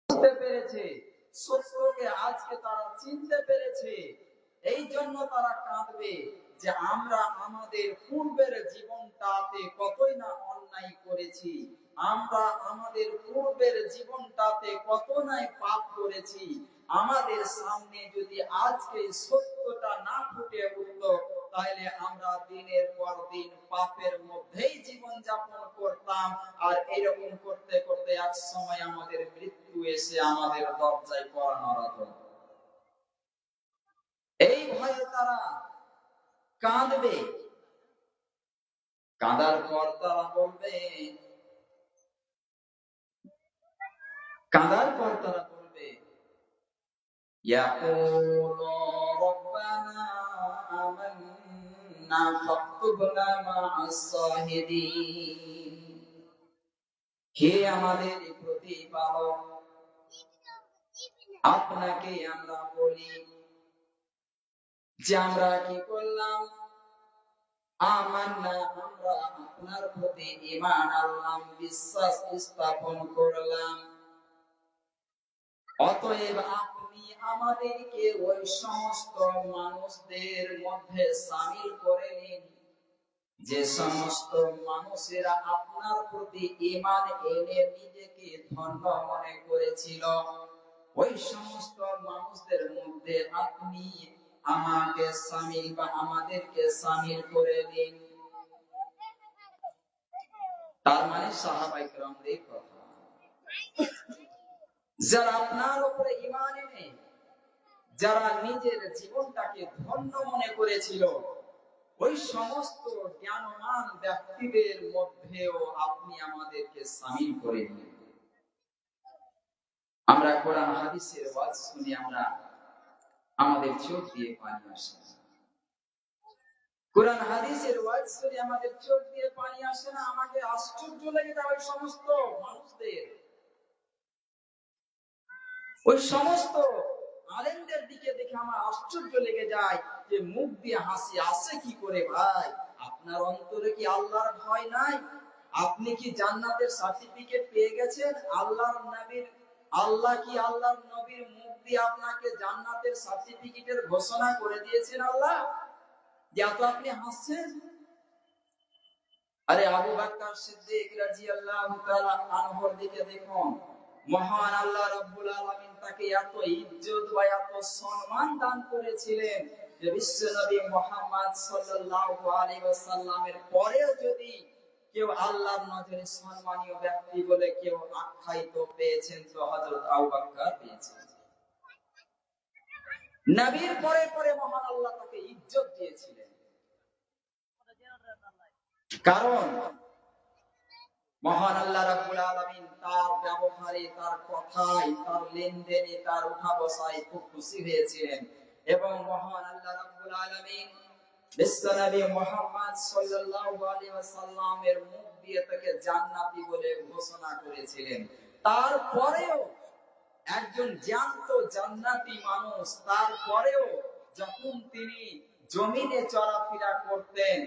বুঝতে পেরেছে, সত্যকে আজকে তারা চিনতে পেরেছে। এই জন্য তারা কাঁদবে যে আমরা আমাদের পূর্বের জীবনটাতে কতই না অন্যায় করেছি, আমরা আমাদের পূর্বের জীবনটাতে কত না পাপ করেছি। আমাদের সামনে যদি আজকে সত্যটা না ফুটে উঠতো, তাহলে আমরা দিনের পর দিন পাপের মধ্যেই জীবন যাপন করতাম। আর এরকম করতে করতে এক সময় আমাদের মৃত্যু এসে আমাদের দরজায় কড়া নাড়াতো। এই ভয়ে তারা কাঁদবে। কাঁদার পর তারা বলবে, কাঁদার পর তারা বলবে, ইয়াকুলু রাব্বানা আমান্না ফাকতুবনা মা'আস সাহিদিন। হে আমাদের প্রতিপালক, আপনাকে আমরা বলি যে আমরা কি করলাম, আমান্না, আমরা আপনার প্রতি ঈমান আনলাম, বিশ্বাস স্থাপন করলাম। অতএব আপনি আমাদেরকে ওই সমস্ত মানুষদের মধ্যে শামিল করে নিন যে সমস্ত মানুষেরা আপনার প্রতি ঈমান এনে নিজেকে ধন্য মনে করেছিল। ওই সমস্ত মানুষদের মধ্যে আপনি আমাকে শামিল বা আমাদেরকে শামিল করে দিন। তার মানে সাহাবায়ে কেরামদের কথা, যারা আপনার উপরে ঈমান এনে যারা নিজের জীবনটাকে ধন্য মনে করেছিল, ওই সমস্ত জ্ঞানমান ব্যক্তিদের মধ্যেও আপনি আমাদেরকে শামিল করে দিন। আমরা কোরআন হাদিসের ওয়াজ শুনি, আমরা আমাদের চোখ দিয়ে পানি আসে। কোরআন হাদিসের ওয়াজ শুনি আমাদের চোখ দিয়ে পানি আসে না। আমাকে আশ্চর্য লেগে যায় ওই সমস্ত মানুষদের, ওই সমস্ত আলেমদের দিকে দেখে আমার আশ্চর্য লেগে যায় যে মুখ দিয়ে হাসি আসে কি করে। ভাই, আপনার অন্তরে কি আল্লাহর ভয় নাই? আপনি কি জান্নাতের সার্টিফিকেট পেয়ে গেছেন? আল্লাহ কি আল্লাহর নবীর মুখ দিয়ে আপনাকে জান্নাতের সার্টিফিকেটের ঘোষণা করে দিয়েছেন আল্লাহ, যে এত আপনি হাসছেন? আরে আবু বকর সিদ্দিক রাদিয়াল্লাহু তাআলা আনহুর দিকে দেখুন, মহান আল্লাহ রাব্বুল আলামিন তাকে এত ইজ্জত বা এত সম্মান দান করেছিলেন যে বিশ্বনবী মুহাম্মদ সাল্লাল্লাহু আলাইহি ওয়াসাল্লামের পরেও যদি কেউ আল্লাহর নজরে সম্মানীয় ব্যক্তি বলে কেউ আখ্যায়িত পেয়েছেন, তো হযরত আবু বকর পেয়েছেন। নবীর পরে পরে মহান আল্লাহ তাকে ইজ্জত দিয়েছিলেন, কারণ মহান আল্লাহ রাব্বুল আলামিন তার ব্যবহারে, তার কথায়, তার লেনদেনে, তার উঠা বসায় খুব খুশি হয়েছিলেন। এবং মহান আল্লাহ রাব্বুল আলামিন বিশ্বনবী মুহাম্মদ সাল্লাল্লাহু আলাইহি ওয়াসাল্লামের মুখ দিয়ে তাকে জান্নাতি বলে ঘোষণা করেছিলেন। তারপরেও একজন জ্যান্ত জান্নাতি মানুষ, তারপরেও যখন তিনি জমিনে চলাফেরা করতেন,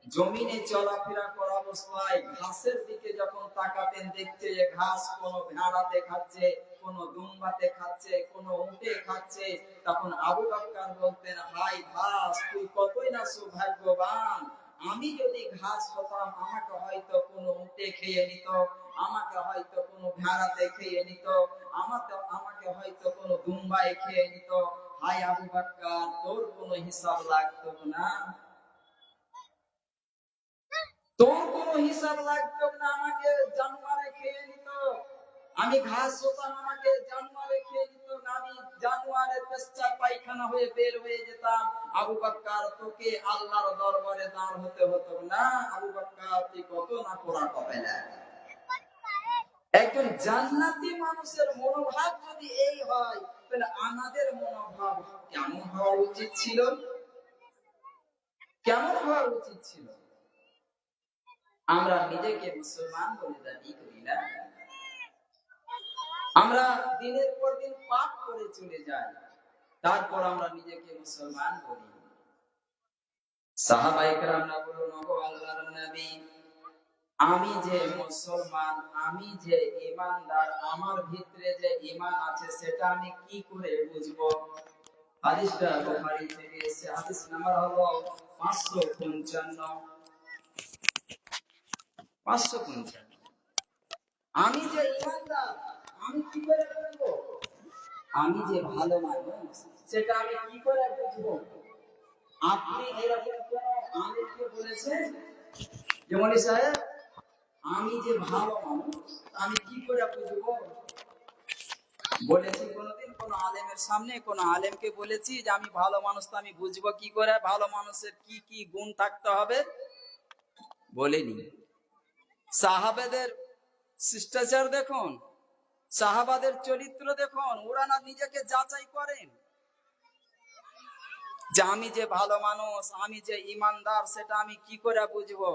জমিনে চলাফেরা করা অবস্থায় ঘাসের দিকে যখন তাকাতেন, দেখতে যে ঘাস কোন ভেড়াতে খাচ্ছে, কোন দুম্বাতে খাচ্ছে, কোন উটে খাচ্ছে, তখন আবু বকর বলতেন, হাই ঘাস, তুই কতই না সৌভাগ্যবান। আমি যদি ঘাস হতাম, আমাকে হয়তো কোন উটে খেয়ে নিত, আমাকে হয়তো কোন ভেড়াতে খেয়ে নিত, আমাকে হয়তো কোন দুম্বায় খেয়ে নিত। হাই আবু বকর, তোর কোনো হিসাব লাগতো না, তোর কোনো হিসাব লাগতো না, আমাকে জানোয়ারে খেয়ে নিত। আমি ঘাস হতাম, আমাকে জানোয়ারে খেয়ে নিত, আমি জানোয়ারের পেশাব পায়খানা হয়ে বের হয়ে যেতাম। আবু বকর, তোকে আল্লাহর দরবারে দাঁড় হতে হতো না। আবু বকর, তুই কত না পোড়া কপালা। একজন জান্নাতি মানুষের মনোভাব যদি এই হয়, তাহলে আমাদের মনোভাব কেমন হওয়া উচিত ছিল? কেমন হওয়া উচিত ছিল? আমরা নিজেকে মুসলমান বলে দাবি করি না, আমরা দিনের পর দিন পাপ করে চলে যাই, তারপর আমরা নিজেকে মুসলমান বলি। সাহাবায়ে কেরামরা বলুন, ওগো আল্লাহর নবী, আমি যে মুসলমান, আমি যে ঈমানদার, আমার ভিতরে যে ঈমান আছে সেটা আমি কি করে বুঝবো? হাদিসটা বুখারী থেকে এসেছে, হাদিস নাম্বার হলো 555। 555। আমি যে ঈমানদার, আমি কি করে বুঝবো? আমি যে ভালো মানুষ সেটা আমি কি করে বুঝবো? আপনি এরকম কোন আলেমকে বলেছেন যে মৌলভী সাহেব আমি যে ভালো মানুষ আমি কি করে বুঝবো? বলেছি কোনদিন কোন আলেমের সামনে কোন আলেমকে বলেছি যে আমি ভালো মানুষ, তো আমি বুঝবো কি করে ভালো মানুষের কি কি গুণ থাকতে হবে? বলিনি। সাহাবাদের শিষ্টাচার দেখুন, সাহাবাদের চরিত্র দেখুন, ওরা না নিজেকে যাচাই করেন যে আমি যে ভালো মানুষ, আমি যে ঈমানদার সেটা আমি কি করে বুঝবো?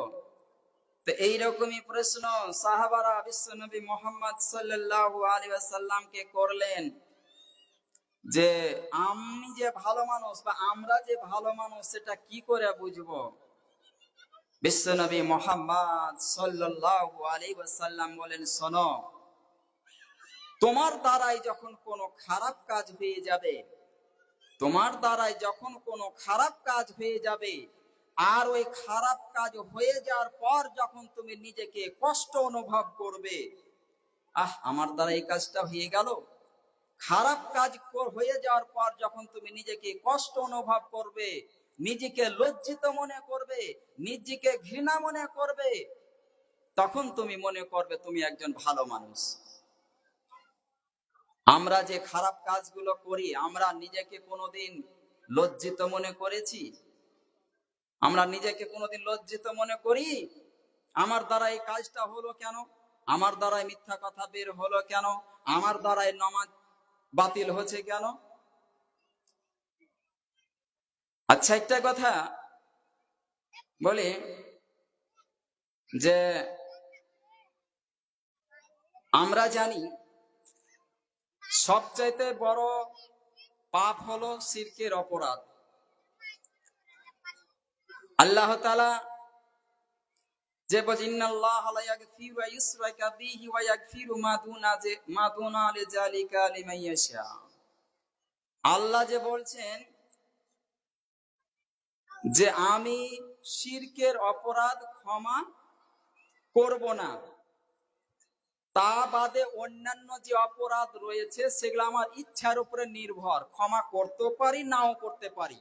তো এইরকমই প্রশ্ন সাহাবারা বিশ্বনবী মুহাম্মদ সাল্লাল্লাহু আলাইহি ওয়াসাল্লামকে করলেন যে আমি যে ভালো মানুষ বা আমরা যে ভালো মানুষ সেটা কি করে বুঝবো? বিশ্বনবী মুহাম্মদ সাল্লাল্লাহু আলাইহি ওয়াসাল্লাম বলেন, শোনো, তোমার দ্বারাই যখন কোনো খারাপ কাজ হয়ে যাবে, তোমার দ্বারাই যখন কোনো খারাপ কাজ হয়ে যাবে, আর ওই খারাপ কাজ হয়ে যাওয়ার পর যখন তুমি নিজেকে কষ্ট অনুভব করবে, আমার দ্বারা এই কাজটা হয়ে গেল, খারাপ কাজ হয়ে যাওয়ার পর যখন তুমি নিজেকে কষ্ট অনুভব করবে, নিজেকে লজ্জিত মনে করবে, নিজেকে ঘৃণা মনে করবে, তখন তুমি মনে করবে তুমি একজন ভালো মানুষ। আমরা যে খারাপ কাজগুলো করি, আমরা নিজেকে কোনোদিন লজ্জিত মনে করেছি? আমরা নিজেকে কোনোদিন লজ্জিত মনে করি? আমার দ্বারা এই কাজটা হলো কেন, আমার দ্বারাই মিথ্যা কথা বের হলো কেন, আমার দ্বারাই নামাজ বাতিল হচ্ছে কেন? আচ্ছা, একটা কথা বলি যে আমরা জানি সবচাইতে বড় পাপ হলো শিরকের অপরাধ। আল্লাহ তাআলা যে বলেন, ইন্নাল্লাহা লা ইয়াগফিরু আন ইউশরাকা বিহি ওয়া ইয়াগফিরু মা দুনা লিযালিকা লিমান ইয়াশা। আল্লাহ যে বলছেন যে আমি শিরকের অপরাধ ক্ষমা করব না, তা বাদে অন্যান্য যে অপরাধ রয়েছে সেগুলো আমার ইচ্ছার উপরে নির্ভর, ক্ষমা করতেও পারি নাও করতে পারি,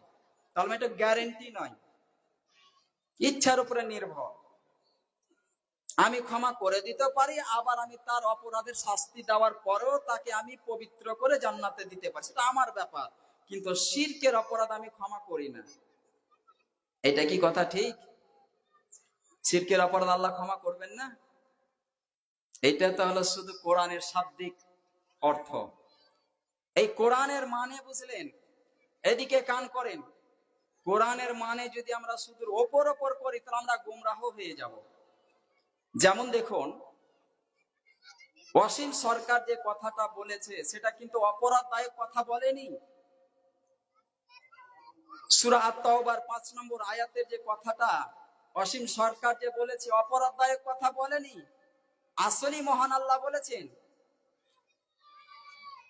তাহলে এটা গ্যারেন্টি নয়, ইচ্ছার উপরে নির্ভর। আমি ক্ষমা করে দিতে পারি, আবার আমি তার অপরাধের শাস্তি দেওয়ার পরেও তাকে আমি পবিত্র করে জান্নাতে দিতে পারি, সেটা আমার ব্যাপার। কিন্তু শিরকের অপরাধ আমি ক্ষমা করি না। এটা কি কথা ঠিক? শিরকের অপরাধ আল্লাহ ক্ষমা করবেন না? এটা তো হলো শুধু কোরআনের শাব্দিক অর্থ। এই কোরআনের মানে বুঝলেন, এদিকে কান করেন। কোরআনের মানে যদি আমরা শুধু ওপর ওপর করি তাহলে আমরা গোমরাহ হয়ে যাব। যেমন দেখুন, অসীম সরকার যে কথাটা বলেছে সেটা কিন্তু অপরাধদায়ক কথা বলেনি। সূরা আত-তাওবার 5 নম্বর আয়াতের যে কথাটা অসীম সরকার যে বলেছে অপরাধদায়ক কথা বলেনি। আসলে মহান আল্লাহ বলেছেন,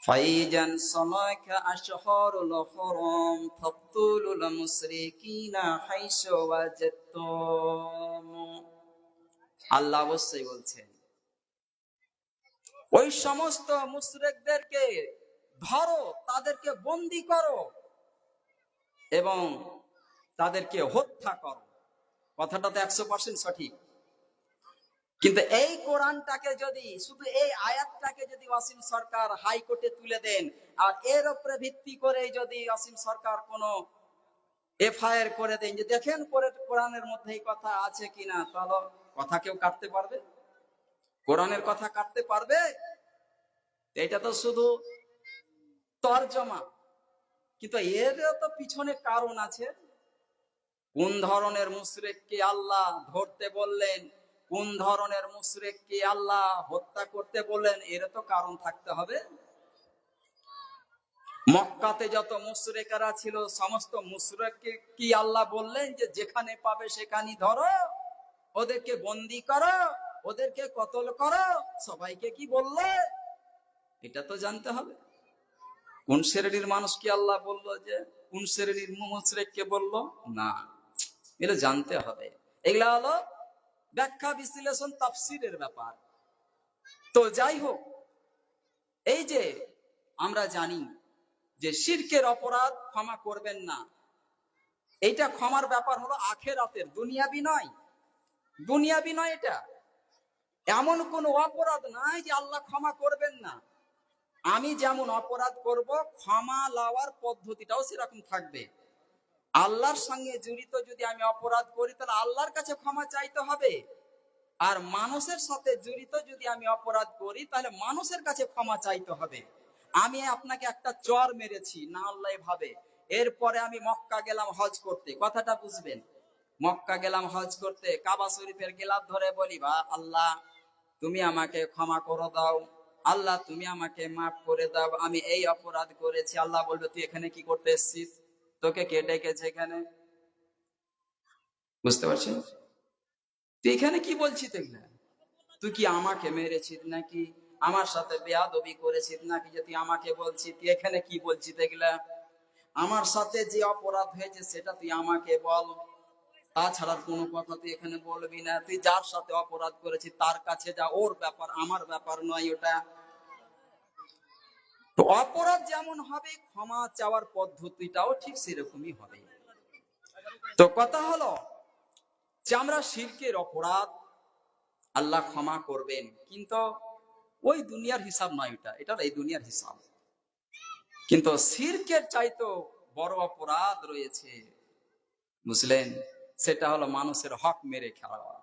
ফাইজান সামাকা আশহারুল হুরুম ফাকতুলুল মুশরিকিনা হাইসু ওয়াজাদতুম। আল্লাহ অবশ্যই বলছেন ওই সমস্ত মুশরিকদেরকে ধরো, তাদেরকে বন্দী করো এবং তাদেরকে হত্যা করো। কথাটা তো 100% সঠিক। কিন্তু এই কোরআনটাকে যদি, শুধু এই আয়াতটাকে যদি ওয়াসিম সরকার হাইকোর্টে তুলে দেন, আর এর উপরে ভিত্তি করে যদি ওয়াসিম সরকার কোনো এফআইআর করে দেন যে দেখেন কোরআনের মধ্যে এই কথা আছে কিনা, তাহলে কথা কেউ কাটতে পারবে? কোরআনের কথা কাটতে পারবে? এটা তো শুধু তরজমা, কিন্তু এর তো পিছনে কারণ আছে। কোন ধরনের মুশরিককে আল্লাহ ধরতে বললেন, কোন ধরনের মুশরিককে আল্লাহ হত্যা করতে বললেন, এর তো কারণ থাকতে হবে। মক্কাতে যত মুশরিকরা ছিল সমস্ত মুশরিককে কি আল্লাহ বললেন যে যেখানে পাবে সেখানেই ধরো, ওদেরকে বন্দী করো, ওদেরকে কতল করো, সবাইকে কি বললে? এটা তো জানতে হবে। কোন শ্রেণীর মানুষকে আল্লাহ বললো, যে কোন শ্রেণীর মুশরিককে বললো না, এটা জানতে হবে। এগুলা হলো ব্যাখ্যা, বিশ্লেষণ, তাফসীরের ব্যাপার। তো যাই হোক, এই যে আমরা জানি যে শিরকের অপরাধ ক্ষমা করবেন না, এইটা ক্ষমার ব্যাপার হলো আখিরাতের, দুনিয়াবি নয়। দুনিয়াবি নয়, এটা এমন কোন অপরাধ নাই যে আল্লাহ ক্ষমা করবেন না। আমি যেমন অপরাধ করব, ক্ষমা লওয়ার পদ্ধতিটাও সেরকম থাকবে। আল্লাহর সঙ্গে জড়িত যদি আমি অপরাধ করি, তাহলে আল্লাহর কাছে ক্ষমা চাইতে হবে। আর মানুষের সাথে জড়িত যদি আমি অপরাধ করি, তাহলে মানুষের কাছে ক্ষমা চাইতে হবে। আমি আপনাকে একটা চর মেরেছি না আল্লাহ ভাবে, এরপরে আমি মক্কা গেলাম হজ করতে, কথাটা বুঝবেন। মক্কা গেলাম হজ করতে, কাবা শরীফের গেলাপ ধরে বলি, বা আল্লাহ তুমি আমাকে ক্ষমা করে দাও, আল্লাহ তুমি আমাকে মাফ করে দাও, আমি এই অপরাধ করেছি। আল্লাহ বলবে, তুই এখানে কি করতে এসেছিস? তোকে কে ডেকেছে এখানে? বুঝতে পারছেন? তুই এখানে কি বলছিস? তুই কি আমাকে মেরেছিস নাকি? আমার সাথে বেয়াদবি করেছিস নাকি যে তুই আমাকে বলছিস? তুই এখানে কি বলছিস? এগুলা আমার সাথে যে অপরাধ হয়েছে সেটা তুই আমাকে বল, তাছাড়া কোনো কথা তুই এখানে বলবি না। তুই যার সাথে অপরাধ করেছিস তার কাছে যা, ওর ব্যাপার, আমার ব্যাপার নয় ওটা। তো অপরাধ যেমন হবে, ক্ষমা চাওয়ার পদ্ধতিটাও ঠিক সেরকমই হবে। তো কথা হলো যে আমরা শিরকের অপরাধ আল্লাহ ক্ষমা করবেন, কিন্তু ওই দুনিয়ার হিসাব নয়, এটা এই দুনিয়ার হিসাব। কিন্তু শিরকের চাইতো বড় অপরাধ রয়েছে, বুঝলেন? সেটা হলো মানুষের হক মেরে খাওয়া,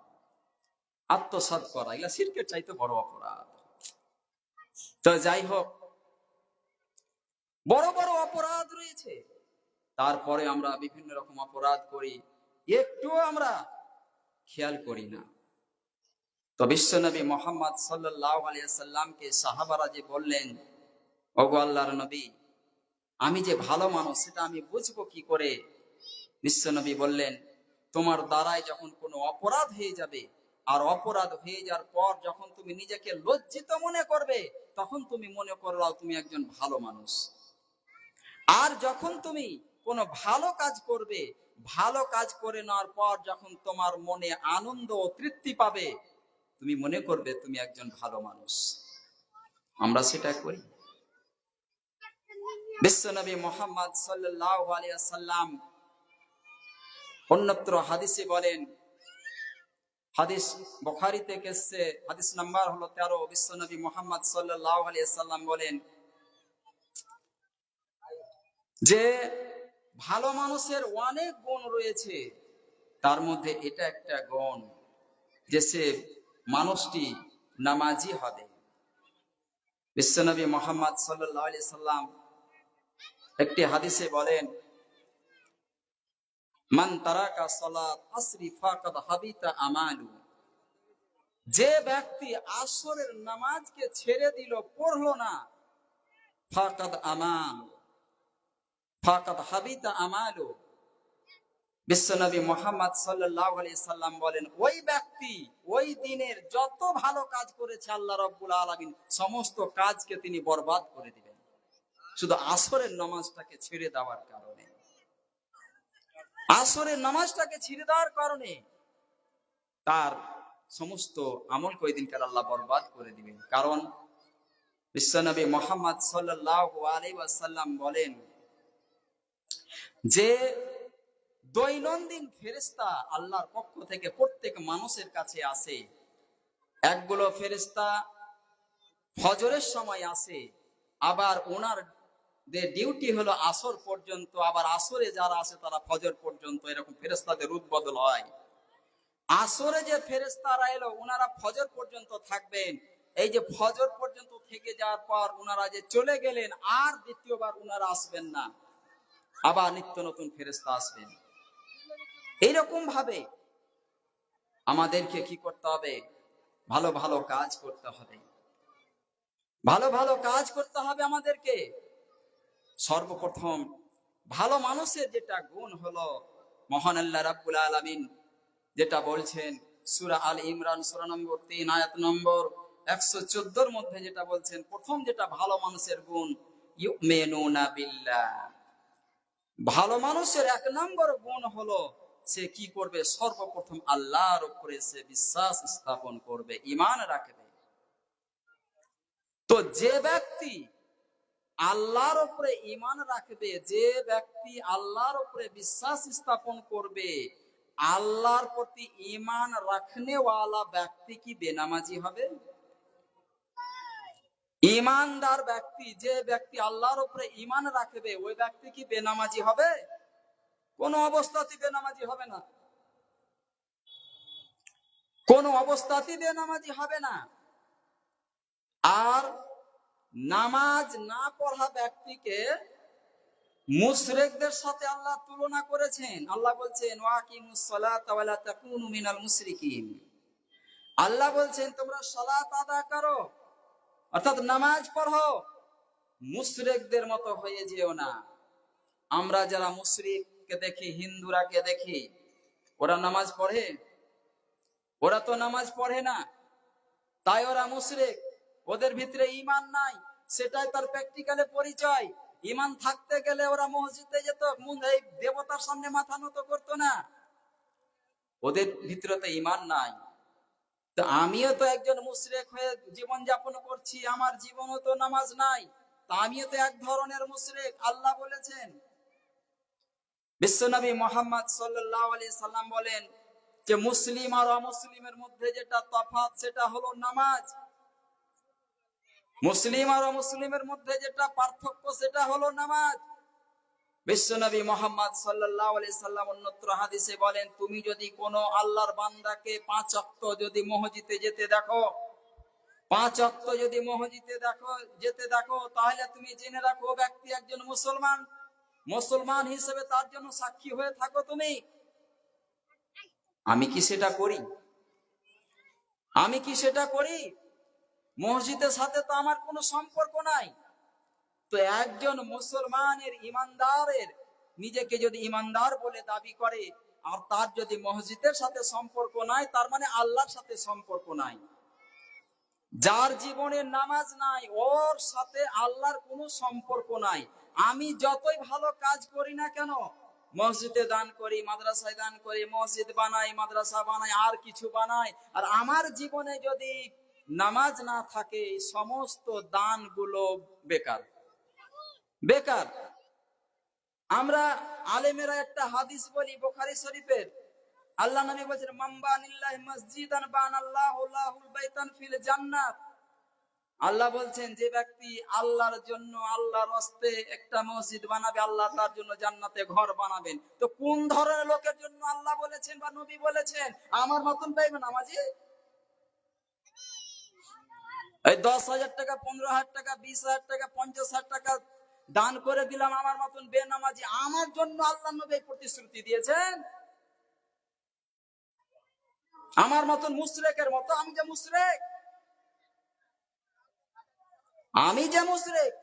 আত্মসাৎ করা। এগুলা শিরকের চাইতে বড় অপরাধ। তো যাই হোক, বড় বড় অপরাধ রয়েছে, তারপরে আমরা বিভিন্ন রকম অপরাধ করি, একটুও আমরা খেয়াল করি না। তো বিশ্বনবী মুহাম্মদ সাল্লাল্লাহু আলাইহি সাল্লামকে সাহাবারা যে বললেন, ওগো আল্লাহর নবী, আমি যে ভালো মানুষ সেটা আমি বুঝবো কি করে? বিশ্বনবী বললেন, তোমার দ্বারাই যখন কোনো অপরাধ হয়ে যাবে, আর অপরাধ হয়ে যাওয়ার পর যখন তুমি নিজেকে লজ্জিত মনে করবে, তখন তুমি মনে করলাও তুমি একজন ভালো মানুষ। আর যখন তুমি কোনো ভালো কাজ করবে, ভালো কাজ করে নেওয়ার পর যখন তোমার মনে আনন্দ ও তৃপ্তি পাবে, তুমি মনে করবে তুমি একজন ভালো মানুষ। আমরা সেটা করি। বিশ্বনবী মুহাম্মদ সাল্লাল্লাহু আলাইহি ওয়াসাল্লাম অন্যত্র হাদিসে বলেন, হাদিস বুখারীতে এসেছে, হাদিস নাম্বার হলো 13। বিশ্বনবী মুহাম্মদ সাল্লাল্লাহু আলাইহি ওয়াসাল্লাম বলেন যে ভালো মানুষের অনেক গুণ রয়েছে, তার মধ্যে এটা একটা গুণ যে সে মানুষটি নামাজি হবে। বিশ্বনবী মুহাম্মদ সাল্লাল্লাহু আলাইহি সাল্লাম একটি হাদিসে বলেন, মান তারাকা সালাত আসরি ফাকাদ হাবিতা আমালু, যে ব্যক্তি আসরের নামাজকে ছেড়ে দিল, পড়লো না, ফাকাদ আমালু ফাকাদ হাবিতা আমালু, বিশ্বনবী মুহাম্মদ সাল্লাল্লাহু আলাইহি সাল্লাম বলেন, ওই ব্যক্তি ওই দিনের যত ভালো কাজ করেছে আল্লাহ রাব্বুল আলামিন সমস্ত কাজকে তিনি বরবাদ করে দিবেন, শুধু আসরের নামাজটাকে ছেড়ে দেওয়ার কারণে। আসরের নামাজটাকে ছেড়ে দেওয়ার কারণে তার সমস্ত আমলকে ওই দিনকার আল্লাহ বরবাদ করে দিবেন। কারণ বিশ্বনবী মুহাম্মদ সাল্লাল্লাহু আলাইহি ওয়াসাল্লাম বলেন যে দৈনন্দিন ফেরেশতা আল্লাহর পক্ষ থেকে প্রত্যেক মানুষের কাছে আসে। একগুলো ফেরেশতা ফজরের সময় আসে, আবার ওনার ডিউটি হলো আসর পর্যন্ত, আবার আসরে যারা আসে তারা ফজর পর্যন্ত, এরকম ফেরেশতাদের রূপ বদল হয়। আসরে যে ফেরেশতারা এলো ওনারা ফজর পর্যন্ত থাকবেন। এই যে ফজর পর্যন্ত থেকে যাওয়ার পর ওনারা যে চলে গেলেন, আর দ্বিতীয়বার ওনারা আসবেন না, আবার নিত্য নতুন ফেরেশতা আসবেন। এইরকম ভাবে আমাদেরকে কি করতে হবে? ভালো ভালো কাজ করতে হবে, ভালো ভালো কাজ করতে হবে আমাদেরকে। সর্বপ্রথম ভালো মানুষের যেটা গুণ হলো, মহান আল্লাহ রাব্বুল আলামিন যেটা বলছেন, সূরা আল ইমরান সূরা নম্বর 3 আয়াত নম্বর 114 মধ্যে যেটা বলছেন, প্রথম যেটা ভালো মানুষের গুণ, ইউমিনুনা বিল্লাহ। ভালো মানুষের এক নম্বর গুণ হলো সে কি করবে? সর্বপ্রথম আল্লাহর উপরে সে বিশ্বাস স্থাপন করবে, ঈমান রাখবে। তো যে ব্যক্তি আল্লাহর উপরে ঈমান রাখবে, যে ব্যক্তি আল্লাহর উপরে বিশ্বাস স্থাপন করবে, আল্লাহর প্রতি ঈমান রাখনেওয়ালা ব্যক্তি কি বেনামাজি হবে? ঈমানদার ব্যক্তি, যে ব্যক্তি আল্লাহর উপরে ঈমান রাখবে, ওই ব্যক্তি কি বেনামাজি হবে? কোন অবস্থাতেই বেনামাজি হবে না, কোন অবস্থাতেই বেনামাজি হবে না। আর নামাজ না পড়া ব্যক্তিকে মুশরিকদের সাথে আল্লাহ তুলনা করেছেন। আল্লাহ বলছেন ওয়াকিমুস সালাতা ওয়া লা তাকুনু মিনাল মুশরিকিন। আল্লাহ বলছেন তোমরা সালাত আদায় করো, অর্থাৎ নামাজ পড়ো, মুশরিকদের মতো হয়ে যেও না। আমরা যারা মুশরিককে দেখি, হিন্দুরাকে দেখি, ওরা নামাজ পড়ে? ওরা তো নামাজ পড়ে না, তাই ওরা মুশরিক। ওদের ভিতরে ঈমান নাই, সেটাই তার প্র্যাকটিক্যালে পরিচয়। ঈমান থাকতে গেলে ওরা মসজিদে যেত, এই দেবতার সামনে মাথা নত করতো না। ওদের ভিতরে তো ঈমান নাই। তো আমিও তো একজন মুশরিক হয়ে জীবন যাপন করছি, আমার জীবনও তো নামাজ নাই, তা আমিও তো এক ধরনের মুশরিক। আল্লাহ বলেছেন, বিশ্বনবী মুহাম্মদ সাল্লাল্লাহু আলাইহি সাল্লাম বলেন যে মুসলিম আর অমুসলিমের মধ্যে যেটা তফাৎ সেটা হলো নামাজ। মুসলিম আর অমুসলিমের মধ্যে যেটা পার্থক্য সেটা হলো নামাজ। বিশ্বনবী মুহাম্মদ সাল্লাল্লাহু আলাইহি সাল্লাম অন্যত্র হাদিসে বলেন, তুমি যদি কোনো আল্লাহর বান্দাকে 5 ওয়াক্ত যদি মসজিদে যেতে দেখো, 5 ওয়াক্ত যদি মসজিদে যেতে দেখো, তাহলে তুমি জেনে রাখো ও ব্যক্তি একজন মুসলমান। মুসলমান হিসেবে তার জন্য সাক্ষী হয়ে থাকো তুমি। আমি কি সেটা করি? আমি কি সেটা করি? মসজিদের সাথে তো আমার কোনো সম্পর্ক নাই। তো একজন মুসলমানের, ইমানদারের, নিজেকে যদি ইমানদার বলে দাবি করে আর তার যদি মসজিদের সাথে সম্পর্ক নাই, তার মানে আল্লাহর সাথে সম্পর্ক নাই। যার জীবনে নামাজ নাই, ওর সাথে আল্লাহর কোনো সম্পর্ক নাই। আমি যতই ভালো কাজ করি না কেন, মসজিদে দান করি, মাদ্রাসায় দান করি, মসজিদ বানাই, মাদ্রাসা বানাই, আর কিছু বানাই, আর আমার জীবনে যদি নামাজ না থাকে, সমস্ত দানগুলো বেকার বেকার। আমরা আলেমেরা একটা হাদিস বলি বুখারী শরীফের, আল্লাহ নবী বলেছেন মামবানিল্লাহি মসজিদান বানাল্লাহু লাহুল বাইতান ফিল জান্নাত। আল্লাহ বলছেন যে ব্যক্তি আল্লাহর জন্য, আল্লাহর রাস্তায় একটা মসজিদ বানাবে, আল্লাহ তার জন্য জান্নাতে ঘর বানাবেন। তো কোন ধরনের লোকের জন্য আল্লাহ বলেছেন বা নবী বলেছেন? আমার মতন পাইবে নামাজি, এই 10,000 টাকা, 15,000 টাকা, 20,000 টাকা, 50,000 টাকা দান করে দিলাম, আমার মতন বেনামাজি। আমার জন্য আল্লাহ নবী প্রতিশ্রুতি দিয়েছেন। আমার মতন মুশরিকের মতো, আমি যে মুশরিক, আমি যে মুশরিক।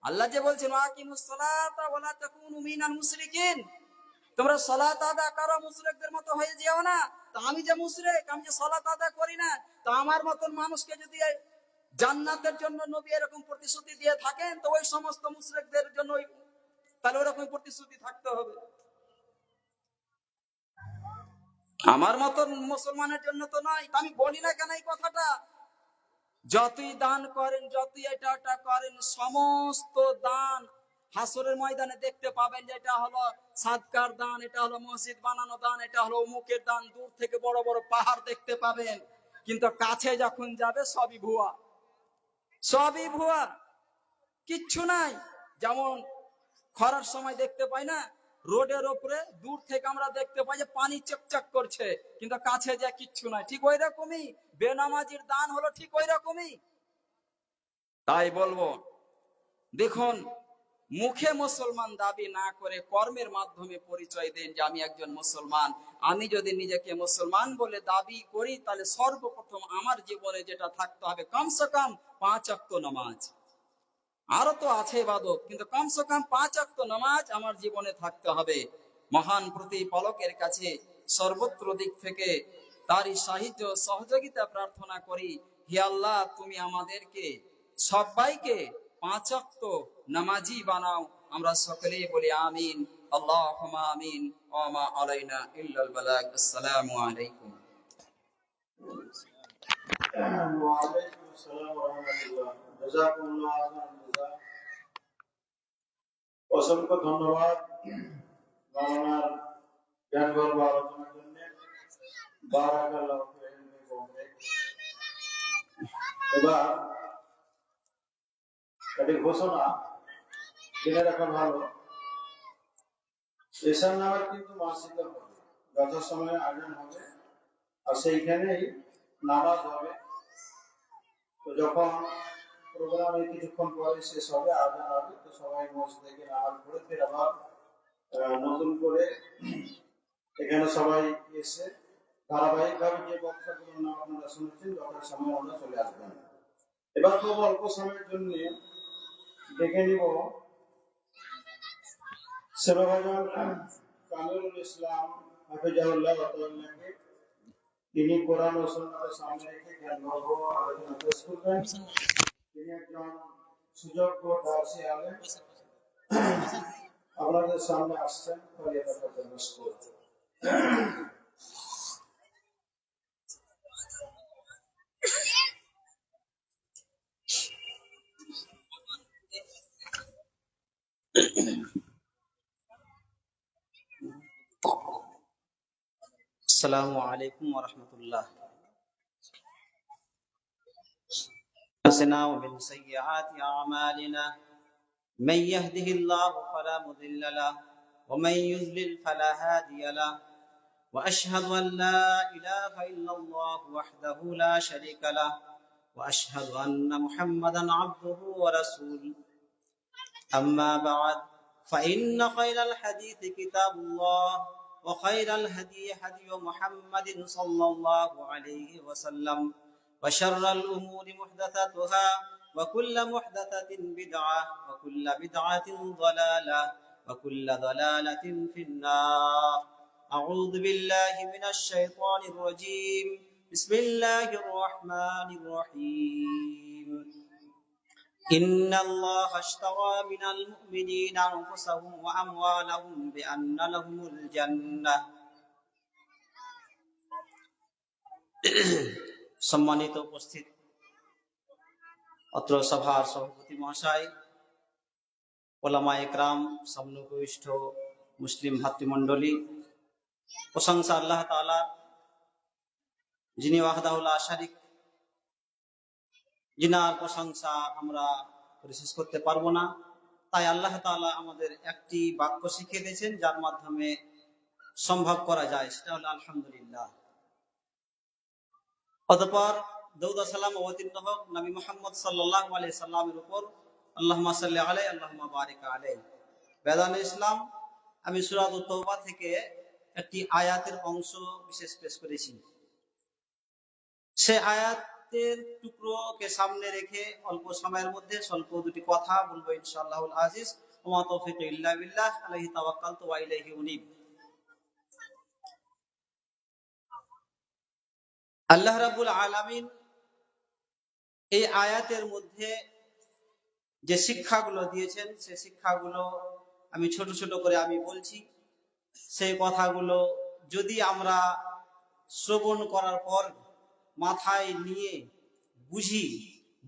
আল্লাহ যে বলছেন ওয়াকিমুস সালাতা ওয়া লা তাকুনু মিনাল মুশরিকিন, তোমরা সালাত আদায় করো, মুশরিকদের মতো হয়ে যেও না। তো আমি যে মুশরিক, আমি যে সালাত আদায় করি না, তো আমার মতন মানুষকে যদি জান্নাতের জন্য নবী এরকম প্রতিশ্রুতি দিয়ে থাকেন, তো ওই সমস্ত মুশরিকদের জন্য তাহলে ওরকম প্রতিশ্রুতি থাকতে হবে। আমার মতন মুসলমানের জন্য তো নয়। আমি বলি না কেন এই কথাটা? যতই দান করেন, যতই এটা ওটা করেন, সমস্ত দান হাসরের ময়দানে দেখতে পাবেন যে এটা হলো সাদকার দান, এটা হলো মসজিদ বানানো দান, এটা হলো অমুকের দান। দূর থেকে বড় বড় পাহাড় দেখতে পাবেন, কিন্তু কাছে যখন যাবে সবই ভুয়া, সবই ভুয়া, কিচ্ছু নাই। যেমন খরার সময় দেখতে পাই না রোডের উপরে, দূর থেকে আমরা দেখতে পাই যে পানি চকচক করছে, কিন্তু কাছে যা কিচ্ছু নাই। ঠিক ওই রকমই বেনামাজির দান হলো ঠিক ওই রকমই। তাই বলবো, দেখুন, মুখে মুসলমান দাবি না করে কর্মের মাধ্যমে পরিচয় দেন যে আমি একজন মুসলমান। আমি যদি নিজেকে মুসলমান বলে দাবি করি, তাহলে সর্বপ্রথম আমার জীবনে যেটা থাকতে হবে, কমসে কম 5 ওয়াক্ত নামাজ। আরো তো আছে ইবাদত, কিন্তু কমসে কম 5 ওয়াক্ত নামাজ আমার জীবনে থাকতে হবে। মহান প্রতিপালকের কাছে সর্বত্র দিক থেকে তারই সাহায্য সহযোগিতা প্রার্থনা করি। হে আল্লাহ, তুমি আমাদেরকে সবাইকে 5 ওয়াক্ত নামাজি বানাও। আমরা সকলেই বলি আমিন। আল্লাহুম্মা আমিন। ওয়া মা আলাইনা ইল্লাল বালাগ। আসসালামু আলাইকুম। ওয়া আলাইকুম আসসালাম ওয়া রাহমাতুল্লাহ। জাযাকুমুল্লাহ খাইরান জাযা। অসংখ্য ধন্যবাদ মাওলানার জ্ঞানগর্ভ আলোচনার জন্য। বারাকাল্লাহু ফিকুম। এবার একটি ঘোষণা জেনে রাখা ভালো, এশার নামাজ কিন্তু মসজিদে হবে, যথাসময়ে আজান হবে আর সেইখানেই নামাজ হবে। তো যখন প্রোগ্রামে কিছুক্ষণ পরে শেষ হবে, আজান হবে, তো সবাই মসজিদে গিয়ে নামাজ পড়ে ফের আবার নতুন করে এখানে সবাই এসে ধারাবাহিকভাবে যে বক্তব্যগুলো আপনারা শুনেছেন যথাসময়ে আমরা চলে আসবেন। এবার খুব অল্প সময়ের জন্য দেখে নিব সেবাবাজান কামরুল ইসলাম হাফিজাহুল্লাহ ওয়াতাআলাকে। তিনি কোরআন ও সুন্নাতের সামনে রেখে জ্ঞানগর্ভ আলোচনা পেশ করবেন। তিনি একজন সুযোগ্য দার্শী আলেম, আপনাদের সামনে আসছেন। আসসালামু আলাইকুম ওয়া রাহমাতুল্লাহ। ومن سيئات أعمالنا من يهده الله فلا مضل له ومن يضلل فلا هادي له وأشهد أن لا إله إلا الله وحده لا شريك له وأشهد أن محمدا عبده ورسوله أما بعد فإن خير الحديث كتاب الله وخير الهدي هدي محمد صلى الله عليه وسلم وشر الأمور محدثاتها وكل محدثة بدعة وكل بدعة ضلالة وكل ضلالة في النار. أعوذ بالله من الشيطان الرجيم. بسم الله الرحمن الرحيم. إن الله اشترى من المؤمنين أنفسهم وأموالهم بأن لهم الجنة. সম্মানিত উপস্থিত অত্র সভার সভাপতি মহাশয়, ওলামায়ে কেরাম, সমন্বয়িষ্ঠ মুসলিম ভাতৃমণ্ডলী, প্রশংসা আল্লাহ তাআলা, যিনি ওয়াহদাহু লা শারীক, যিনার প্রশংসা আমরা শেষ করতে পারবো না। তাই আল্লাহ তাআলা আমাদের একটি বাক্য শিখিয়ে দিয়েছেন যার মাধ্যমে সম্ভব করা যায়, সেটা হলো আলহামদুলিল্লাহ। অতঃপর দরুদ ও সালাম অবতীর্ণ হোক নবী মুহাম্মদ সাল্লাল্লাহু আলাইহি সাল্লামের উপর। আল্লাহুম্মা সাল্লি আলাইহি আল্লাহুম্মা বারিক আলাইহি। বেদান ইসলাম, আমি সূরা আত-তাওবা থেকে একটি আয়াতের অংশ বিশেষ পেশ করেছি। সে আয়াতের টুকরোকে সামনে রেখে অল্প সময়ের মধ্যে স্বল্প দুটি কথা বলবো ইনশাআল্লাহুল আজিজ। ওয়া মা তাওফীক ইল্লা বিল্লাহ, আলাইহি তাওয়াক্কালতু ওয়া ইলাইহি উনীব। আল্লাহ রাব্বুল আলামিন এই আয়াতের মধ্যে যে শিক্ষাগুলো দিয়েছেন, সে শিক্ষাগুলো আমি ছোট ছোট করে আমি বলছি। সেই কথাগুলো যদি আমরা শ্রবণ করার পর মাথায় নিয়ে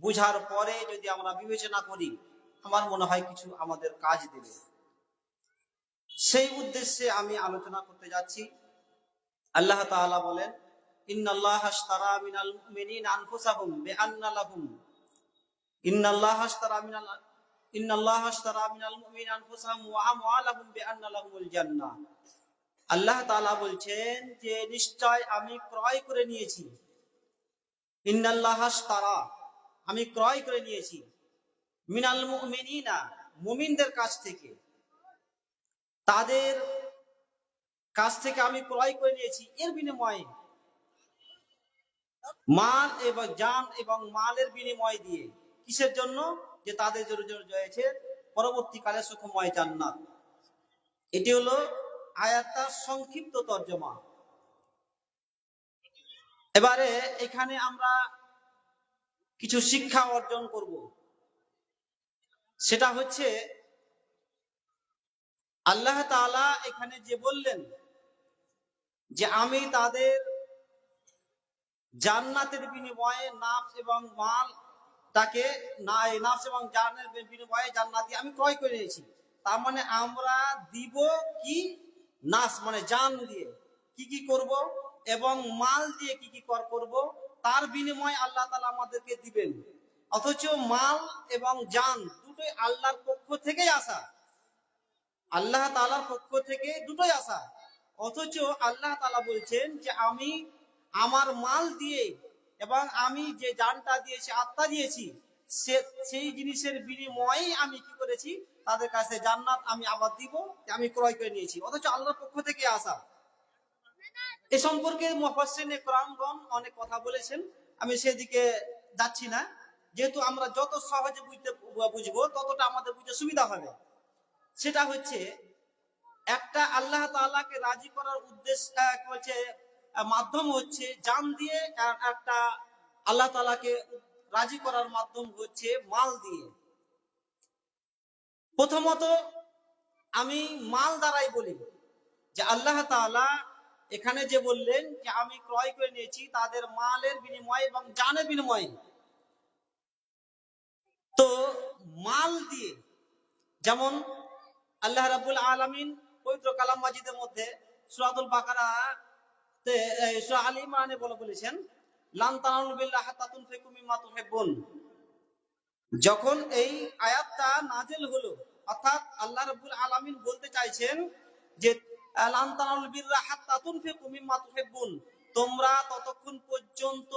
বুঝার পরে যদি আমরা বিবেচনা করি, আমার মনে হয় কিছু আমাদের কাজ দেবে। সেই উদ্দেশ্যে আমি আলোচনা করতে যাচ্ছি। আল্লাহ তাআলা বলেন, ইন্নাল্লাহা আশতারা মিনাল মুমিনিনা আনফুসাহুম বিআন্না লাহুম ইন্নাল্লাহা আশতারা মিনাল মুমিনিনা আনফুসাহুম ওয়া আমওয়ালাহুম বিআন্না লাহুমুল জান্নাহ। আল্লাহ তাআলা বলছেন যে নিশ্চয় আমি ক্রয় করে নিয়েছি। ইন্নাল্লাহা আশতারা, আমি ক্রয় করে নিয়েছি, মিনাল মুমিনিনা, মুমিনদের কাছ থেকে, তাদের কাছ থেকে আমি ক্রয় করে নিয়েছি। এর বিনিময়ে মাল এবং জান এবং মালের বিনিময় দিয়ে, কিসের জন্য? যে তাদের জন্য রয়েছে পরবর্তীকালে সুখময় জান্নাত। এটি হলো আয়াতটার সংক্ষিপ্ত তর্জমা। এবারে এখানে আমরা কিছু শিক্ষা অর্জন করব। সেটা হচ্ছে আল্লাহ তাআলা এখানে যে বললেন যে আমি তাদের জান্নাতের বিনিময়ে নাফস এবং মাল তাকে নাফস এবং জানের বিনিময়ে জান্নাত দিয়ে আমি ক্রয় করে নিয়েছি। তার মানে আমরা দিব কি? নাফস মানে জান দিয়ে কি কি করব এবং মাল দিয়ে কি কি করব, তার বিনিময়ে আল্লাহ তাআলা আমাদেরকে দিবেন। অথচ মাল এবং জান দুটোই আল্লাহর পক্ষ থেকেই আসা, আল্লাহ তাআলার পক্ষ থেকে দুটোই আসা। অথচ আল্লাহ তাআলা বলছেন যে আমি আমার মাল দিয়ে এবং আমি যে জানটা দিয়েছি, আত্মা দিয়েছি, সেই জিনিসের বিনিময়ে আমি কি করেছি? তাদের কাছে জান্নাত আমি আবার দিব, আমি ক্রয় করে নিয়েছি। অথচ আল্লাহর পক্ষ থেকে আসা। এ সম্পর্কে মুফাসসিরিনে কেরামগণ অনেক কথা বলেছেন, আমি সেদিকে যাচ্ছি না, যেহেতু আমরা যত সহজে বুঝবো ততটা আমাদের বুঝতে সুবিধা হবে। সেটা হচ্ছে একটা আল্লাহ তাআলাকে রাজি করার উদ্দেশ্য হচ্ছে মাধ্যম হচ্ছে জান দিয়ে, আর একটা আল্লাহ তাআলাকে রাজি করার মাধ্যম হচ্ছে মাল দিয়ে। প্রথমত আমি মাল দ্বারাই বলি যে আল্লাহ তাআলা এখানে যে বললেন যে আমি ক্রয় করে নিয়েছি তাদের মালের বিনিময়ে এবং জানের বিনিময়ে। তো মাল দিয়ে, যেমন আল্লাহ রাব্বুল আলামিন পবিত্র কালাম মাজিদের মধ্যে সূরাতুল বাকারা তে সূরা আলী ইমরানে বলেছেন লান তানালুল বিররা হাত্তা তুনফিকু মিম্মা তুহিব্বুন। যখন এই আয়াতটা নাযিল হলো, অর্থাৎ আল্লাহ রাব্বুল আলামিন বলতে চাইছেন যে লান তানালুল বিররা হাত্তা তুনফিকু মিম্মা তুহিব্বুন, তোমরা ততক্ষণ পর্যন্ত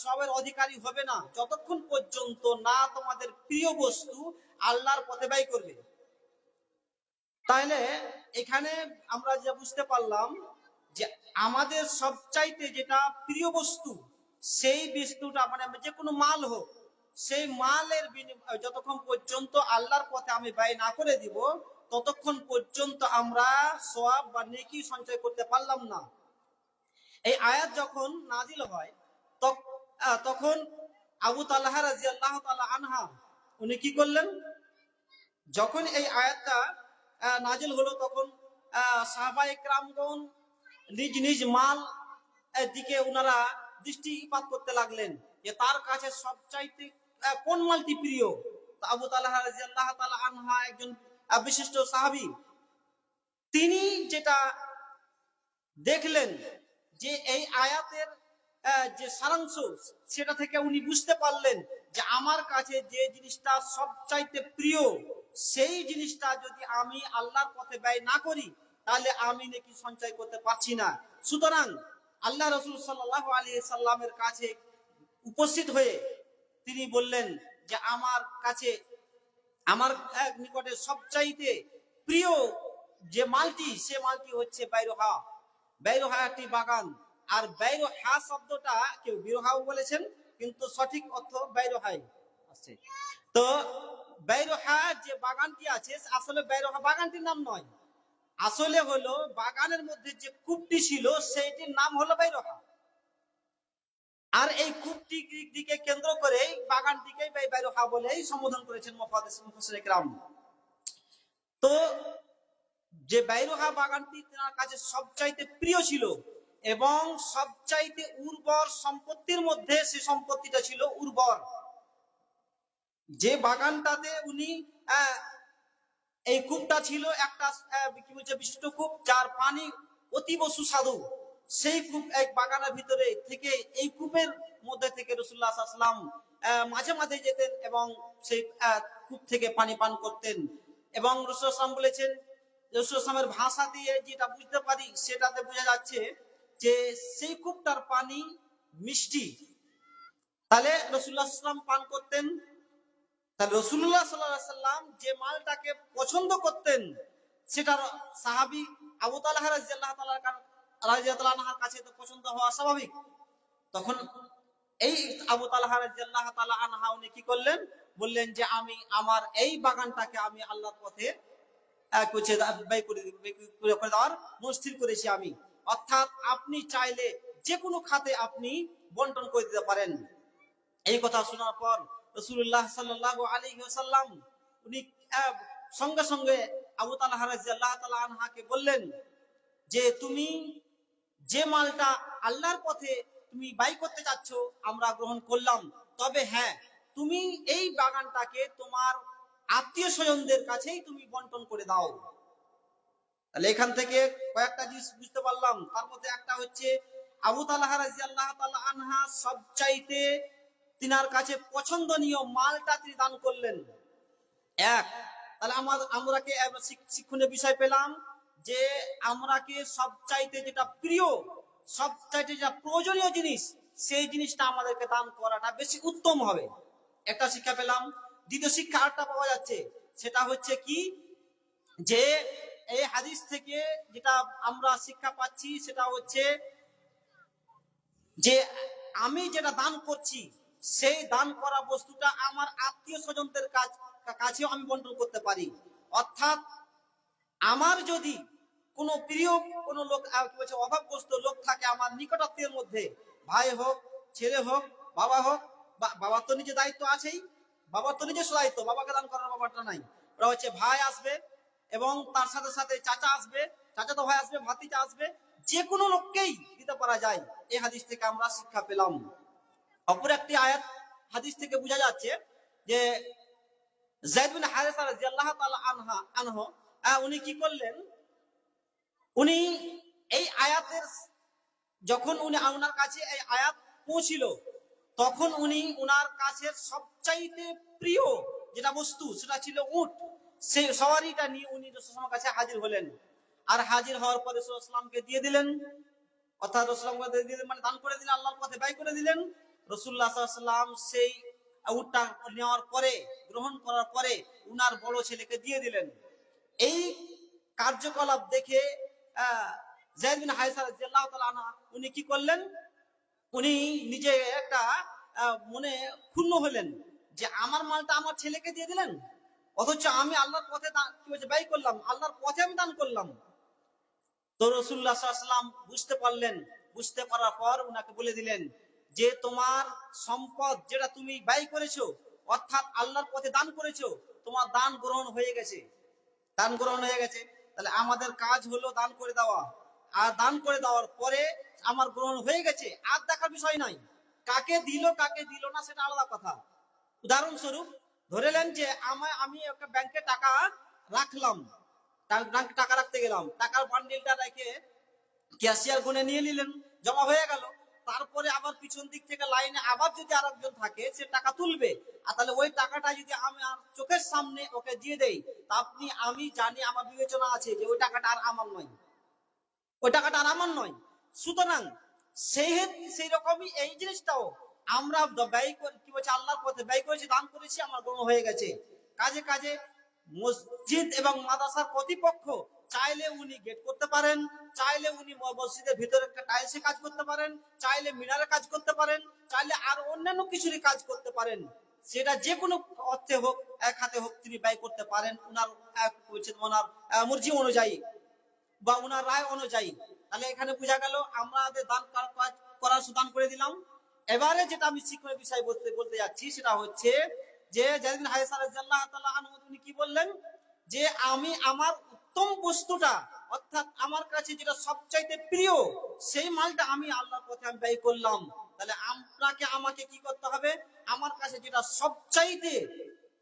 সবের অধিকারী হবে না যতক্ষণ পর্যন্ত না তোমাদের প্রিয় বস্তু আল্লাহর পথে ব্যয় করবে। তাহলে এখানে আমরা যা বুঝতে পারলাম যে আমাদের সবচাইতে যেটা প্রিয় বস্তু, সেই বস্তুটা মানে যে কোনো মাল হোক, সেই মালের বিনিময়ে যতক্ষণ পর্যন্ত আল্লাহর পথে আমি ব্যয় না করে দিব ততক্ষণ পর্যন্ত আমরা সওয়াব বা নেকি সঞ্চয় করতে পারলাম না। এই আয়াত যখন নাজিল হয় তখন আবু তালহা রাদিয়াল্লাহু তাআলা আনহা উনি কি করলেন? যখন এই আয়াতটা নাজিল হলো তখন সাহাবায়ে কেরামগণ নিজ নিজ মাল দিকে ওনারা দৃষ্টিপাত করতে লাগলেন যে তার কাছে সবচাইতে কোন মালটি প্রিয়। তো আবু তালহা রাদিয়াল্লাহু তাআলা আনহা একজন বিশিষ্ট সাহাবী, তিনি যেটা দেখলেন যে এই আয়াতের যে সারাংশ, সেটা থেকে উনি বুঝতে পারলেন যে আমার কাছে যে জিনিসটা সবচাইতে প্রিয়, সেই জিনিসটা যদি আমি আল্লাহর পথে ব্যয় না করি তাহলে আমি নাকি সঞ্চয় করতে পারছি না। সুতরাং আল্লাহ রাসূল সাল্লাল্লাহু আলাইহি সাল্লামের কাছে উপস্থিত হয়ে তিনি বললেন যে আমার কাছে আমার নিকটে সবচাইতে প্রিয় যে মালটি, সে মালটি হচ্ছে বাইরহা। বাইরহা একটি বাগান, আর বাইরহা শব্দটা কেউ বিরহাও বলেছেন, কিন্তু সঠিক অর্থ বাইরহাই আছে। তো বাইরহা যে বাগানটি আছে, আসলে বাইরহা বাগানটির নাম নয়, আসলে হলো বাগানের মধ্যে যে কূপটি ছিল সেইটির নাম হলো বাইরহা। আর এই কূপটি দিকে কেন্দ্র করে বাগানটিকে বাইরহা বলেই সম্বোধন করেছেন মুফাসসিরিনে কেরাম। তো যে বাইরহা বাগানটি তার কাছে সবচাইতে প্রিয় ছিল এবং সবচাইতে উর্বর সম্পত্তির মধ্যে সে সম্পত্তিটা ছিল উর্বর। যে বাগানটাতে উনি এই কূপটা ছিল একটা কি বলছে বিশিষ্ট কূপ, যার পানি অতীব সুস্বাদু। সেই কূপ এক বাগানের ভিতরে থেকে, এই কূপের মধ্যে থেকে রাসূলুল্লাহ সাল্লাল্লাহু আলাইহি ওয়াসাল্লাম মাঝে মাঝে যেতেন এবং সেই কূপ থেকে পানি পান করতেন। এবং রাসূলুল্লাহ সাল্লাল্লাহু আলাইহি ওয়াসাল্লাম বলেছেন, রাসূলুল্লাহ সাল্লামের ভাষা দিয়ে যেটা বুঝতে পারি সেটাতে বোঝা যাচ্ছে যে সেই কূপটার পানি মিষ্টি। তাহলে রাসূলুল্লাহ সাল্লাল্লাহু আলাইহি ওয়াসাল্লাম পান করতেন। তাহলে রাসূলুল্লাহ সাল্লাল্লাহু আলাইহি ওয়াসাল্লাম যে মালটাকে পছন্দ করতেন সেটা সাহাবী আবু তালহা রাদিয়াল্লাহু তাআলার কাছে তো পছন্দ হওয়া স্বাভাবিক। তখন এই আবু তালহা রাদিয়াল্লাহু তাআলা আনহা উনি কি করলেন? বললেন যে আমি আমার এই বাগানটাকে আমি আল্লাহর পথে ব্যয় করে দেওয়ার মনস্থির করেছি আমি। অর্থাৎ আপনি চাইলে যে কোনো খাতে আপনি বন্টন করে দিতে পারেন। এই কথা শোনার পর রাসূলুল্লাহ সাল্লাল্লাহু আলাইহি ওয়াসাল্লাম উনি সঙ্গে সঙ্গে আবু তালহা রাদিয়াল্লাহু তাআলা আনহাকে বললেন যে তুমি যে মালটা আল্লাহর পথে তুমি ব্যয় করতে চাচ্ছ আমরা গ্রহণ করলাম, তবে হ্যাঁ তুমি এই বাগানটাকে তোমার আত্মীয় স্বজনদের কাছেই তুমি বন্টন করে দাও। তাহলে এখান থেকে কয়েকটা জিনিস বুঝতে পারলাম। তার মধ্যে একটা হচ্ছে আবু তালহা রাদিয়াল্লাহু তাআলা আনহা সবচাইতে তিনার কাছে পছন্দনীয় মালটা তিনি দান করলেন। এক, তাহলে আমরা কি শিক্ষণীয় বিষয় পেলাম যে আমরা কি সবচাইতে যেটা প্রিয়, সবচাইতে যেটা প্রয়োজনীয় জিনিস, সেই জিনিসটা আমাদেরকে দান করাটা বেশি উত্তম হবে। একটা শিক্ষা পেলাম। দ্বিতীয় শিক্ষা আরেকটা পাওয়া যাচ্ছে, সেটা হচ্ছে কি যে এই হাদিস থেকে যেটা আমরা শিক্ষা পাচ্ছি সেটা হচ্ছে যে আমি যেটা দান করছি সেই দান করা বস্তুটা আমার আত্মীয় স্বজনদের কাছেও আমি বন্টন করতে পারি। অর্থাৎ আমার যদি কোনো প্রিয় কোনো লোক অভাবগ্রস্ত লোক থাকে আমার নিকটাত্মীয়ের মধ্যে, ভাই হোক, ছেলে হোক, বাবা হোক, বাবার তো নিজের দায়িত্ব আছেই, বাবার তো নিজস্ব দায়িত্ব, বাবাকে দান করার ব্যাপারটা নাই। ওরা হচ্ছে ভাই আসবে এবং তার সাথে সাথে চাচা আসবে, চাচাতো ভাই আসবে, ভাতিজা আসবে, যে কোনো লোককেই দিতে পারা যায়। এই হাদিস থেকে আমরা শিক্ষা পেলাম। অপর একটি আয়াত হাদিস থেকে বোঝা যাচ্ছে যে যায়েদ বিন হারেসা রাদিয়াল্লাহু তাআলা আনহু উনি কি করলেন, উনি এই আয়াতের যখন উনি ওনার কাছে এই আয়াত পৌঁছিল তখন উনি ওনার কাছে সবচাইতে প্রিয় যেটা বস্তু সেটা ছিল উট। সেই সওয়ারিটা নিয়ে উনি রাসূলের কাছে হাজির হলেন। আর হাজির হওয়ার পরে রাসূলুল্লাহ সাল্লাল্লাহু আলাইহি ওয়াসাল্লামকে দিয়ে দিলেন, অর্থাৎ রাসূলুল্লাহ দিয়ে দিলেন মানে দান করে দিলেন, আল্লাহর পথে ব্যয় করে দিলেন। রাসূলুল্লাহ সাল্লাল্লাহু আলাইহি ওয়াসাল্লাম সেই উটটা নেওয়ার পরে, গ্রহণ করার পরে উনার বড় ছেলেকে দিয়ে দিলেন। এই কার্যকলাপ দেখে যায়েদ বিন হারেসা রাদিয়াল্লাহু তাআলা আনহু উনি কি করলেন, উনি নিজে একটা মনে ক্ষুণ্ণ হলেন যে আমার মালটা আমার ছেলেকে দিয়ে দিলেন, অথচ আমি আল্লাহর পথে ব্যয় করলাম, আল্লাহর পথে আমি দান করলাম। তো রাসূলুল্লাহ সাল্লাল্লাহু আলাইহি ওয়াসাল্লাম বুঝতে পারলেন, বুঝতে পারার পর উনাকে বলে দিলেন যে তোমার সম্পদ যেটা তুমি ব্যয় করেছো অর্থাৎ আল্লাহর পথে দান করেছো, তোমার দান গ্রহণ হয়ে গেছে, দান গ্রহণ হয়ে গেছে। তাহলে আমাদের কাজ হলো দান করে দেওয়া, আর দান করে দেওয়ার পরে আমার গ্রহণ হয়ে গেছে আর দেখার বিষয় নাই, কাকে দিল কাকে দিল না সেটা আলাদা কথা। উদাহরণস্বরূপ ধরেলেন যে আমি একটা ব্যাংকে টাকা রাখলাম, টাকা রাখতে গেলাম, টাকার বান্ডিলটা রেখে ক্যাশিয়ার গুনে নিয়ে নিলেন, জমা হয়ে গেল। তারপরে আবার পিছন দিক থেকে লাইনে আবার যদি আরেকজন থাকে সে টাকা তুলবে, আর তাহলে ওই টাকাটা যদি আমি আর চোখের সামনে ওকে দিয়ে দেই, তা আমি জানি, আমার বিবেচনা আছে যে ওই টাকাটা আর আমার নয়, ওই টাকাটা আর আমার নয়। সুতরাং সেই রকমই এই জিনিসটাও আমরা ব্যয় করি, কি বলছে আল্লাহর পথে ব্যয় করেছি, দান করেছি, আমার গ্রহণ হয়ে গেছে। কাজে কাজে মসজিদ এবং মাদ্রাসার কর্তৃপক্ষ চাইলে উনি গেট করতে পারেন, চাইলে উনি মসজিদের ভিতরে একটা টাইলসে কাজ করতে পারেন, চাইলে মিনারে কাজ করতে পারেন, চাইলে আর অন্যান্য কিছুরই কাজ করতে পারেন। সেটা যে কোনো অর্থে হোক, এক হাতে হোক, তিনি ব্যয় করতে পারেন ওনার মর্জি অনুযায়ী বা ওনার রায় অনুযায়ী। তাহলে এখানে বোঝা গেল আমাদের দান করার দান করে দিলাম। এবারে যেটা আমি শিক্ষণীয় বিষয় বলতে যাচ্ছি সেটা হচ্ছে যে যায়েদ বিন হারেসা রাদিয়াল্লাহু তাআলা আনহু তিনি কি বললেন যে আমি আমার উত্তম বস্তুটা অর্থাৎ আমার কাছে যেটা সবচাইতে প্রিয় সেই মালটা আমি আল্লাহর পথে আমি ব্যয় করলাম। তাহলে আমাকে কি করতে হবে, আমার কাছে যেটা সবচাইতে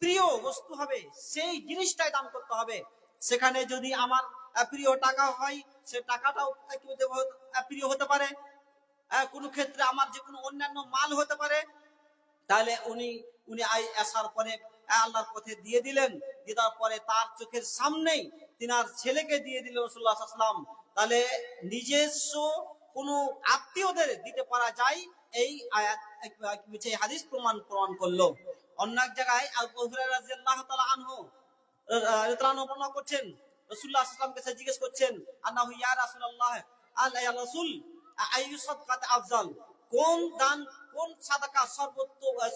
প্রিয় বস্তু হবে সেই জিনিসটাই দান করতে হবে। সেখানে যদি আমার প্রিয় টাকা হয় সে টাকাটাও প্রিয় হতে পারে, কোন ক্ষেত্রে আমার যে কোনো অন্যান্য মাল হতে পারে। তাহলে উনি আসার পরে আল্লাহর পথে দিয়ে দিলেন, দেওয়ার পরে তার চোখের সামনেই তিনার ছেলেকে দিয়ে দিলেন রাসূলুল্লাহ সাল্লাল্লাহু আলাইহি ওয়াসাল্লাম। তাহলে নিজস্ব কোন আত্মীয়দের দিতে পারা যায়, এই আয়াত এই হাদিস প্রমাণ করলো। অন্য এক জায়গায় আবু হুরায়রা রাদিয়াল্লাহু তাআলা আনহু বর্ণনা করছেন, রাসূলুল্লাহ সাল্লাল্লাহু আলাইহি ওয়াসাল্লামকে জিজ্ঞেস করছেন আন্নাহু ইয়া রাসূলুল্লাহ ইয়া রাসূল আইয়ু সাদকাতি আফজাল, কোন দান কোন সাদাকা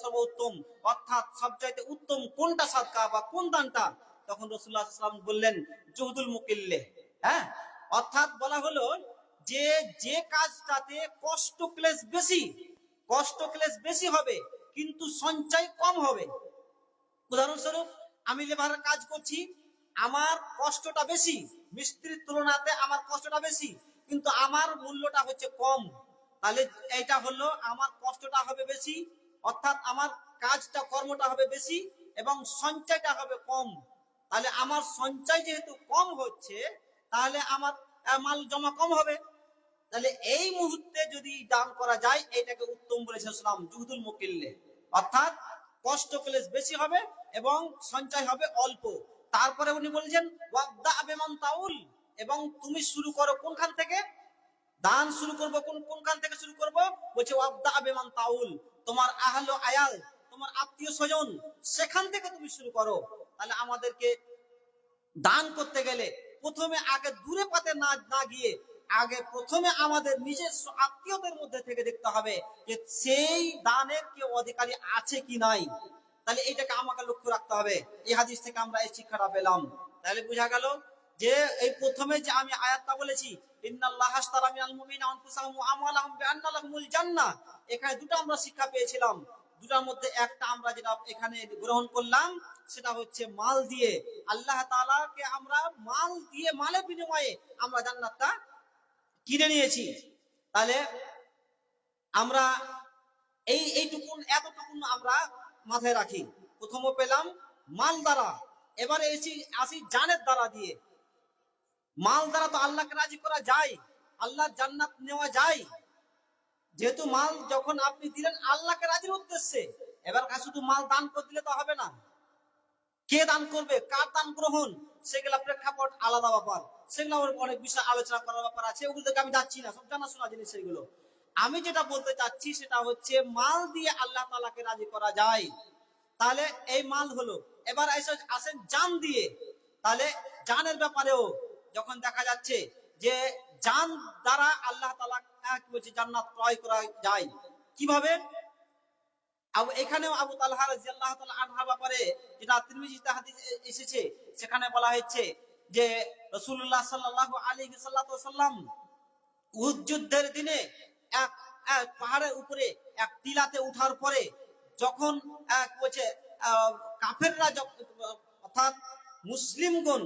সর্বোত্তম অর্থাৎ সবচাইতে উত্তম কোনটা সাদকা বা কোন দানটা? তখন রাসূলুল্লাহ সাল্লাল্লাহু আলাইহি ওয়াসাল্লাম বললেন জুহদুল মুকিল্লে। অর্থাৎ বলা হলো যে যে কাজটাতে কষ্ট ক্লেশ বেশি হবে কিন্তু সঞ্চয় কম হবে। উদাহরণস্বরূপ, আমি লেবারের কাজ করছি, আমার কষ্টটা বেশি, মিস্ত্রির তুলনাতে আমার কষ্টটা বেশি, কিন্তু আমার মূল্যটা হচ্ছে কম। তাহলে এইটা হলো আমার কষ্টটা হবে বেশি, অর্থাৎ আমার কর্মটা হবে বেশি এবং সঞ্চয়টা হবে কম। তাহলে আমার সঞ্চয় যেহেতু কম হচ্ছে, তাহলে আমার মাল জমা কম হবে। তাহলে এই মুহূর্তে যদি দান করা যায়, এটাকে উত্তম বলেছে ইসলাম জুহুদুল মুকিল্লে, অর্থাৎ কষ্ট ক্লেশ বেশি হবে এবং সঞ্চয় হবে অল্প। তারপরে উনি বলেছেন ওয়াবদা বিমান তাউল, এবং তুমি শুরু করো কোনখান থেকে? দান শুরু করব কোনখান থেকে শুরু করব? বলছে ওয়াবদা বিমান তাউল, তোমার আহলো আয়াল, তোমার আত্মীয় স্বজন, সেখান থেকে তুমি শুরু করো। তাহলে আমাদেরকে দান করতে গেলে প্রথমে আগে দূরে পাতে না গিয়ে আগে প্রথমে আমাদের নিজস্ব আত্মীয়দের মধ্যে থেকে দেখতে হবে যে সেই দানের কেউ অধিকারী আছে কি নাই। তাহলে এইটাকে আমাকে লক্ষ্য রাখতে হবে। এই হাদিস থেকে আমরা এই শিক্ষাটা পেলাম। তাহলে বোঝা গেল যে এই প্রথমে যে আমি আয়াতটা বলেছি, ইন্নাল্লাহা আশতারা মিনাল মুমিনিনা আনফুসাহুম ওয়া আমওয়ালাহুম বিআন্না লাহুমুল জান্নাহ, এখানে দুটো আমরা শিক্ষা পেয়েছিলাম। দুটার মধ্যে একটা আমরা যেটা এখানে গ্রহণ করলাম, সেটা হচ্ছে মাল দিয়ে আল্লাহ তাআলাকে আমরা মাল দিয়ে, মালের বিনিময়ে আমরা জান্নাতটা কিনে নিয়েছি। তাহলে আমরা এতটুকুন আমরা মাথায় রাখি। প্রথম পেলাম মাল দ্বারা, এবারে আসি জানের দ্বারা দিয়ে। মাল দ্বারা তো আল্লাহকে রাজি করা যায়, আল্লাহর জান্নাত নেওয়া যায়। যেহেতু মাল যখন আপনি দিলেন আল্লাহকে রাজির উদ্দেশ্যে, এবার শুধু মাল দান করে দিলে তো হবে না। কে দান করবে, কার দান গ্রহণ, সেগুলা প্রেক্ষাপট আলাদা ব্যাপার, সেগুলো অনেক বিষয় আলোচনা করার ব্যাপার আছে, ওগুলো থেকে আমি যাচ্ছি না, সব জানাশোনা জিনিস সেগুলো। আমি যেটা বলতে চাচ্ছি সেটা হচ্ছে মাল দিয়ে আল্লাহ তাআলাকে রাজি করা যায়। তাহলে এই মাল হলো। এবার আসেন জান দিয়ে। তাহলে জানের ব্যাপারেও যখন দেখা যাচ্ছে যে জান দ্বারা আল্লাহ তাআলা কি বলছে, জান্নাত ক্রয় করা যায় কিভাবে? এখানেও আবু তালহা রাদিয়াল্লাহু তাআলা আনহার ব্যাপারে যেটা তিরমিজিতে হাদিস এসেছে, সেখানে বলা হয়েছে যে রাসূলুল্লাহ সাল্লাল্লাহু আলাইহি সাল্লাম উহুদ যুদ্ধের দিনে এক পাহাড়ের উপরে এক টিলাতে উঠার পরে যখন বলছে কাফেররা, অর্থাৎ মুসলিমগণ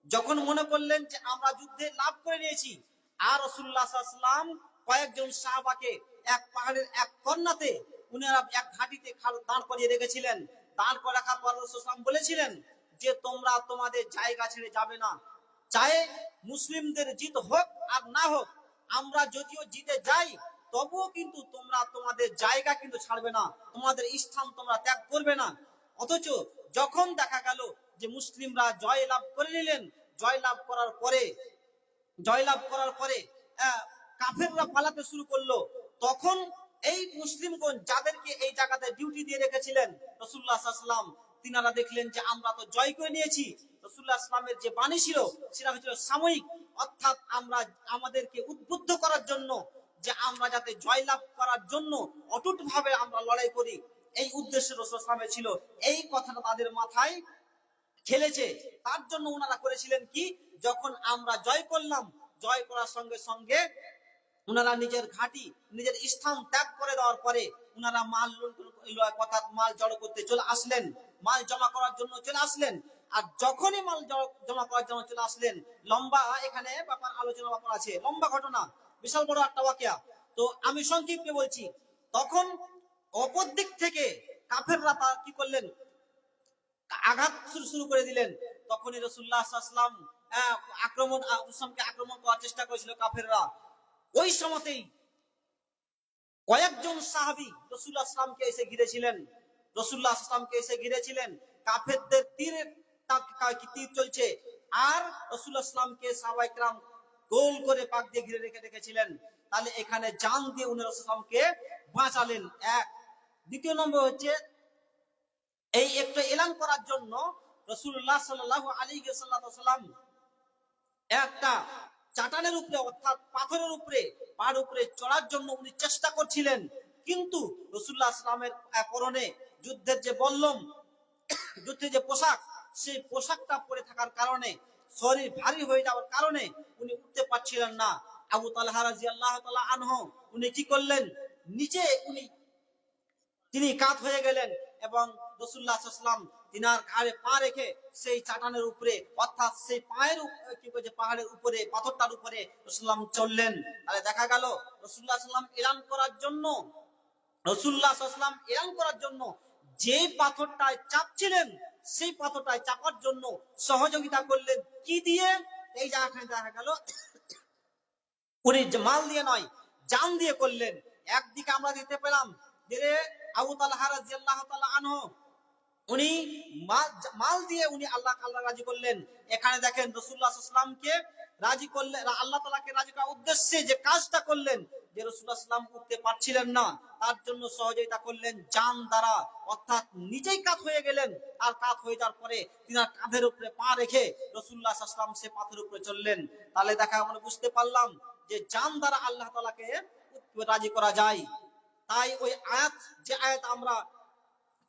যখন মনে করলেন যে আমরা যুদ্ধে লাভ করে নিয়েছি, আর রাসূলুল্লাহ সাল্লাল্লাহু আলাইহি ওয়াসাল্লাম কয়েকজন সাহাবাকে এক পাহাড়ের এক কর্নাতে উনারা এক ঘাটিতে দাঁড় করিয়ে রেখেছিলেন। দাঁড় করে রাখার পর রাসূল সাল্লাল্লাহু আলাইহি ওয়াসাল্লাম বলেছিলেন যে তোমরা তোমাদের জায়গা ছেড়ে যাবে না, চাহে মুসলিমদের জিত হোক আর না হোক, আমরা যদিও জিতে যাই তবুও কিন্তু তোমরা তোমাদের জায়গা কিন্তু ছাড়বে না, তোমাদের স্থান তোমরা ত্যাগ করবে না। অথচ যখন দেখা গেল যে মুসলিমরা জয় লাভ করে নিলেন, জয় লাভ করার পরে কাফেররা পালাতে শুরু করলো, তখন এই মুসলিমগণ যাদেরকে এই জায়গাতে ডিউটি দিয়ে রেখেছিলেন রাসূলুল্লাহ সাল্লাল্লাহু আলাইহি ওয়াসাল্লাম, তিনারা দেখলেন যে আমরা তো জয় করে নিয়েছি। রাসূলুল্লাহ সাল্লাল্লাহু আলাইহি ওয়াসাল্লামের যে বাণী ছিল সেটা হচ্ছিল সাময়িক, অর্থাৎ আমাদেরকে উদ্বুদ্ধ করার জন্য, যে আমরা যাতে জয়লাভ করার জন্য অটুট ভাবে আমরা লড়াই করি, এই উদ্দেশ্য রাসূল সাল্লাল্লাহু আলাইহি ওয়াসাল্লামের ছিল। এই কথাটা তাদের মাথায় খেলেছে, তার জন্য ওনারা করেছিলেন কি, যখন আমরা জয় করলাম, জয় করার সঙ্গে সঙ্গে উনারা নিজের ঘাঁটি, নিজের স্থান ত্যাগ করে দেওয়ার পরে উনারা মাল জড়ো করতে চলে আসলেন, মাল জমা করার জন্য চলে আসলেন। আর যখনই মাল জমা করার জন্য চলে আসলেন, লম্বা এখানে ব্যাপার আলোচনা ব্যাপার আছে, লম্বা ঘটনা, বিশাল বড় একটা ওয়াকিয়া, তো আমি সংক্ষিপ্তে বলছি। তখন অপর দিক থেকে কাফেররা কি করলেন, আঘাত শুরু করে দিলেন। তখনই রাসূলুল্লাহ সাল্লাল্লাহু আলাইহি ওয়াসাল্লাম আক্রমণ করার চেষ্টা করেছিল কাফেররা। ওই সময়তেই কয়েকজন সাহাবী রাসূলুল্লাহ সাল্লাল্লাহু আলাইহি ওয়াসাল্লামকে এসে ঘিরেছিলেন। কাফেরদের তীর চলছে, আর রাসূলুল্লাহ সাল্লাল্লাহু আলাইহি ওয়াসাল্লামকে সাহাবায়ে কেরাম গোল করে পাক দিয়ে ঘিরে রেখেছিলেন। তাহলে এখানে জান দিয়ে উনি রাসূলুল্লাহ সাল্লাল্লাহু আলাইহি ওয়াসাল্লামকে বাঁচালেন। এক। দ্বিতীয় নম্বর হচ্ছে এই একটা এলান করার জন্য রাসূলুল্লাহ সাল্লাল্লাহু আলাইহি ওয়াসাল্লাম একটা চাটানের উপরে, অর্থাৎ পাথরের উপরে, পাহাড়ের উপরে চড়ার জন্য উনি চেষ্টা করছিলেন, কিন্তু রাসূলুল্লাহ সাল্লাল্লাহু আলাইহি ওয়াসাল্লামের পরনে যুদ্ধের যে বল্লম, যুদ্ধের যে পোশাক, সেই পোশাকটা পরে থাকার কারণে, শরীর ভারী হয়ে যাওয়ার কারণে উনি উঠতে পারছিলেন না। আবু তালহা রাদিয়াল্লাহু তাআলা আনহু উনি কি করলেন, নিচে তিনি কাত হয়ে গেলেন এবং রাসূলুল্লাহ সাল্লাল্লাহু আলাইহি ওয়াসাল্লাম তিনার ঘাড়ে পা রেখে সেই চাটানের উপরে অর্থাৎ সেই পায়ের কি বলছে পাহাড়ের উপরে পাথরটার উপরে রাসূলুল্লাহ চললেন। তাহলে দেখা গেল রাসূলুল্লাহ সাল্লাল্লাহু আলাইহি ওয়াসাল্লাম এলান করার জন্য যে পাথরটায় চাপছিলেন সেই পাথরটায় চাপার জন্য সহযোগিতা করলেন কি দিয়ে? এই জায়গাখানে দেখা গেল উনি মাল দিয়ে নয়, জান দিয়ে করলেন। একদিকে আমরা দেখতে পেলাম যে আবু তালহা রাদিয়াল্লাহু তাআলা আনহু উনি মাল দিয়ে উনি আল্লাহ রাজি করলেন। এখানে দেখেন রাসূলুল্লাহ সাল্লাল্লাহু আলাইহি ওয়াসাল্লামকে রাজি করলেন, আল্লাহ তাআলাকে রাজি করার উদ্দেশ্যে যে কাজটা করলেন, যে রাসূলুল্লাহ সাল্লাল্লাহু আলাইহি ওয়াসাল্লাম উঠতে পারছিলেন না, তার জন্য সহযোগিতা করলেন জান দ্বারা, অর্থাৎ নিজেই কাত হয়ে গেলেন। আর কাত হয়ে যাওয়ার পরে তিনার কাঁধের উপরে পা রেখে রাসূলুল্লাহ সাল্লাল্লাহু আলাইহি ওয়াসাল্লাম সে পাথরের উপরে চললেন। তাহলে দেখা আমরা বুঝতে পারলাম যে জান দ্বারা আল্লাহ তাআলাকে রাজি করা যায়। তাই ওই আয়াত, যে আয়াত আমরা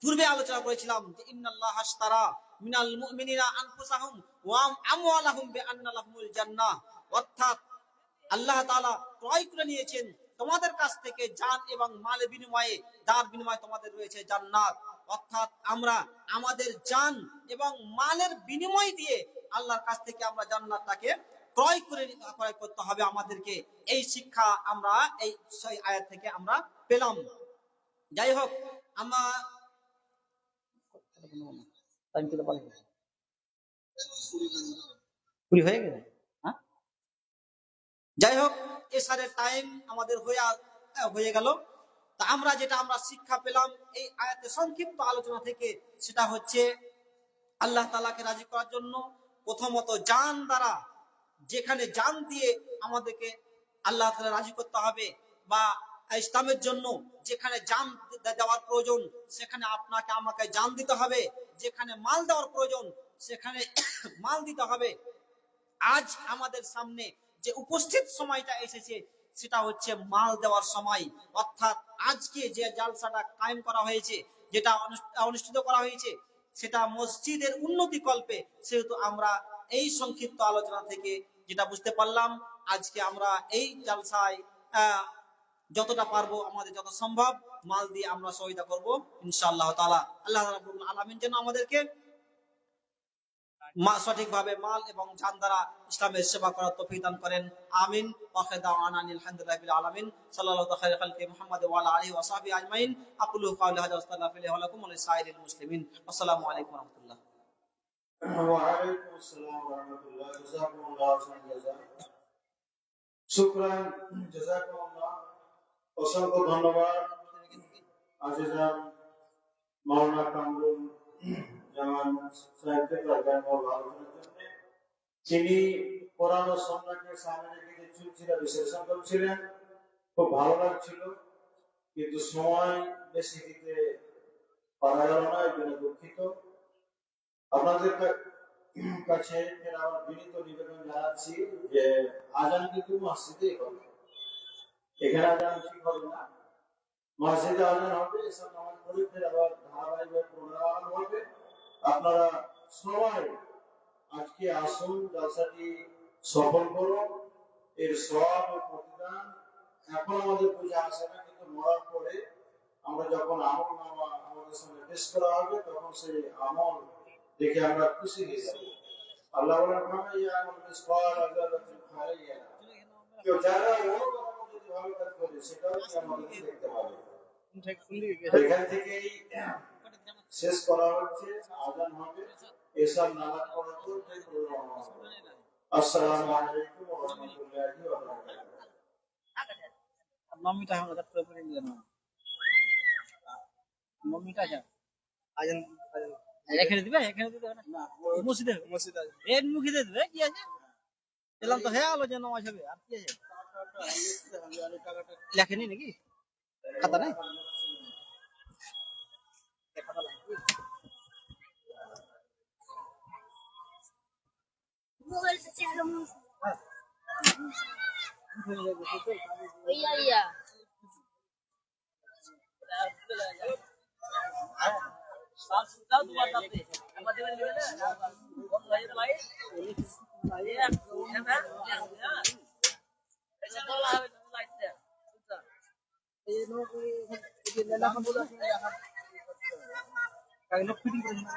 পূর্বে আলোচনা করেছিলাম যে ইন্নাল্লাহা আশতারা মিনাল মুমিনিনা আনফুসাহুম ওয়া আমওয়ালাহুম বিআন্না লাহুমুল জান্নাহ, অর্থাৎ আল্লাহ তাআলা ক্রয় করে নিয়েছেন তোমাদের কাছ থেকে জান এবং মালের বিনিময়ে, যার বিনিময়ে তোমাদের রয়েছে জান্নাত। অর্থাৎ আমরা আমাদের জান এবং মালের বিনিময় দিয়ে আল্লাহর কাছ থেকে আমরা জান্নাতটাকে ক্রয় করতে হবে আমাদেরকে। এই শিক্ষা আমরা এই আয়াত থেকে আমরা পেলাম। যাই হোক, আমরা যাই হোক এসারের টাইম আমাদের হয়ে গেল। তা আমরা যেটা শিক্ষা পেলাম এই আয়াতে সংক্ষিপ্ত আলোচনা থেকে, সেটা হচ্ছে আল্লাহ তাআলাকে রাজি করার জন্য প্রথমত জান দ্বারা, যেখানে জান দিয়ে আমাদেরকে আল্লাহ তাআলা রাজি করতে হবে, বা ইসলামের জন্য যেখানে জান দেওয়ার প্রয়োজন সেখানে আপনাকে আমাকে জান দিতে হবে, যেখানে মাল দেওয়ার প্রয়োজন সেখানে মাল দিতে হবে। আজ আমাদের সামনে যে উপস্থিত সময়টা এসেছে সেটা হচ্ছে মাল দেওয়ার সময়। অর্থাৎ আজকে যে জালসাটা কায়েম করা হয়েছে, যেটা অনুষ্ঠিত করা হয়েছে, সেটা মসজিদের উন্নতি কল্পে। সেহেতু আমরা এই সংক্ষিপ্ত আলোচনা থেকে যেটা বুঝতে পারলাম, আজকে আমরা এই জালসায় যতটা পারবো, আমাদের যত সম্ভব মাল দিয়ে আমরা সহায়তা করব ইনশাআল্লাহ তাআলা। আল্লাহ রাব্বুল আলামিন যেন আমাদেরকে সঠিকভাবে মাল এবং জান দ্বারা ইসলামের সেবা করার তৌফিক দান করেন। আমিন। আলহামদুলিল্লাহি রাব্বিল আলামিন। সাল্লাল্লাহু আলা খালকি মুহাম্মদ ওয়া আলা আলিহি ওয়া সাহবিহি আজমাইন। আকুলু কাওলি হাযা ওয়া আস্তাগফিরুল্লাহ ওয়া লাকুম ওয়া লিসাইরিল মুসলিমিন। আসসালামু আলাইকুম ওয়া রাহমাতুল্লাহ। ওয়া আলাইকুম আসসালাম ওয়া রাহমাতুল্লাহ। জাযাকুমুল্লাহু খাইরান জাযা। শুকরান, জাযাকুমুল্লাহ। অসংখ্য ধন্যবাদ আজিজান মাওলানা কামরুল জামান সাহেবকে তার জ্ঞানবল আলোচনার জন্য। তিনি কোরআন ও সুন্নাহকে সামনে রেখে যে চুলচিরা বিশ্লেষণ করছিলেন, খুব ভালো লাগছিল, কিন্তু সময় বেশি দিতে পারা গেল না, এই জন্য দুঃখিত। আপনাদের কাছে আমার বিনীত নিবেদন জানাচ্ছি যে আজান কিন্তু মসজিদেই হবে, এখানে আজান ঠিক হবে না। মসজিদে আজান হবে, এসব নামাজ পড়ে ফের আবার ধারাবাহিক প্রোগ্রাম হবে। আপনারা সবাই আজকে আসুন, জলসাটি সফল করুন। এর সওয়াব ও প্রতিদান এখন আমাদের বুঝে আসে না, কিন্তু মরার পরে আমরা যখন আমল নামা আমাদের সামনে পেশ করা হবে, তখন সেই আমল দেখে আমরা খুশি হয়ে যাব। আল্লাহ বলেন, কেউ যারা যদি ভালো কাজ করে সেটাও কি আমাদের দেখতে পাবে। এখান থেকেই শেষ করা হচ্ছে, আজান হবে, এসব নামাজ পড়ার পর আসসালামু আলাইকুম ওয়া রাহমাতুল্লাহি ওয়া বারাকাতুহু। মমিটা আমরা তো করে নিয়ে না, মমিটা যা আজান এখানে দিবে না, মসজিদে এর মুখে দিবে কি আছে, এলাম তো হয়ে গেল যে নামাজ হবে, আর কি আছে লেখেনি নাকি খাতা নাই। মোবাইল से चेहरा भैया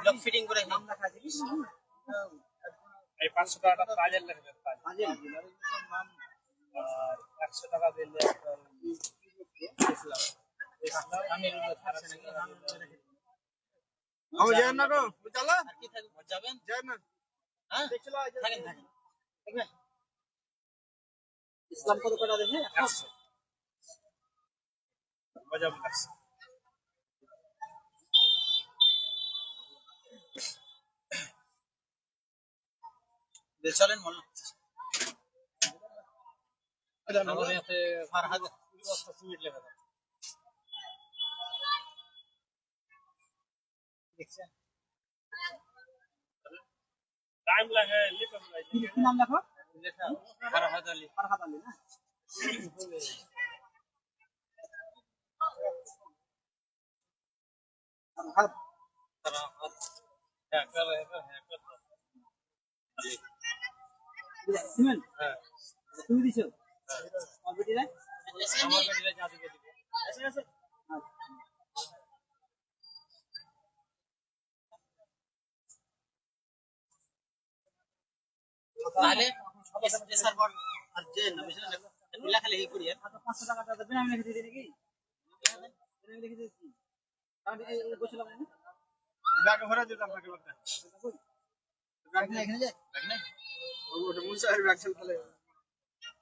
লক ফিটিং করে নাম লেখা জিনিস এই 500 টাকাটা কাজের লাগবে কাজে আর 100 টাকা দিলে আমি আমি যাই না গো চলো আর কি থাকবে যাবেন যাই না হ্যাঁ থাকেন দেখবেন ইসলাম কত কটা দেখে 100 মজা লাগছে চলেন মনে আমাদের এতে ফারহাদ বস্তা সিমেন্ট লেখা দেখছেন টাইম লাগে লিখো কি নাম লেখো লেখা ফারহাদ আলী ফারহাদ আলী না ফারহাদ ফারহাদ হ্যাকার আলী সিমেন্ট হ্যাঁ তুমি দিছো কম্পিউটারে আমার কাছে যা দিবে দিবে আছে আছে তাহলে স্যার বল আর যে না বুঝলেন লেখালেখি করি আর 500 টাকাটা দেবেন আমি লিখে দিই নাকি আমি লিখে দিচ্ছি তাহলে এই বসলাম না ব্যাগে ভরে দিতাম আপনাকে ব্যাগটা ব্যাগ না এখানে যায় ব্যাগ না ওটা মুসাফির ব্যাগ ছিল তাহলে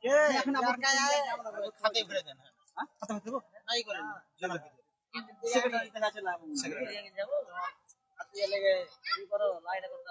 কে এখন আমার কাছে খাতে ভরে দেন হ্যাঁ খাতে ভরে দেবো নাই করেন জমা দিতে সেক্রেটারি কাছে আছে না সেক্রেটারি যাব আপনি লেগে ই করো লাইনে করতে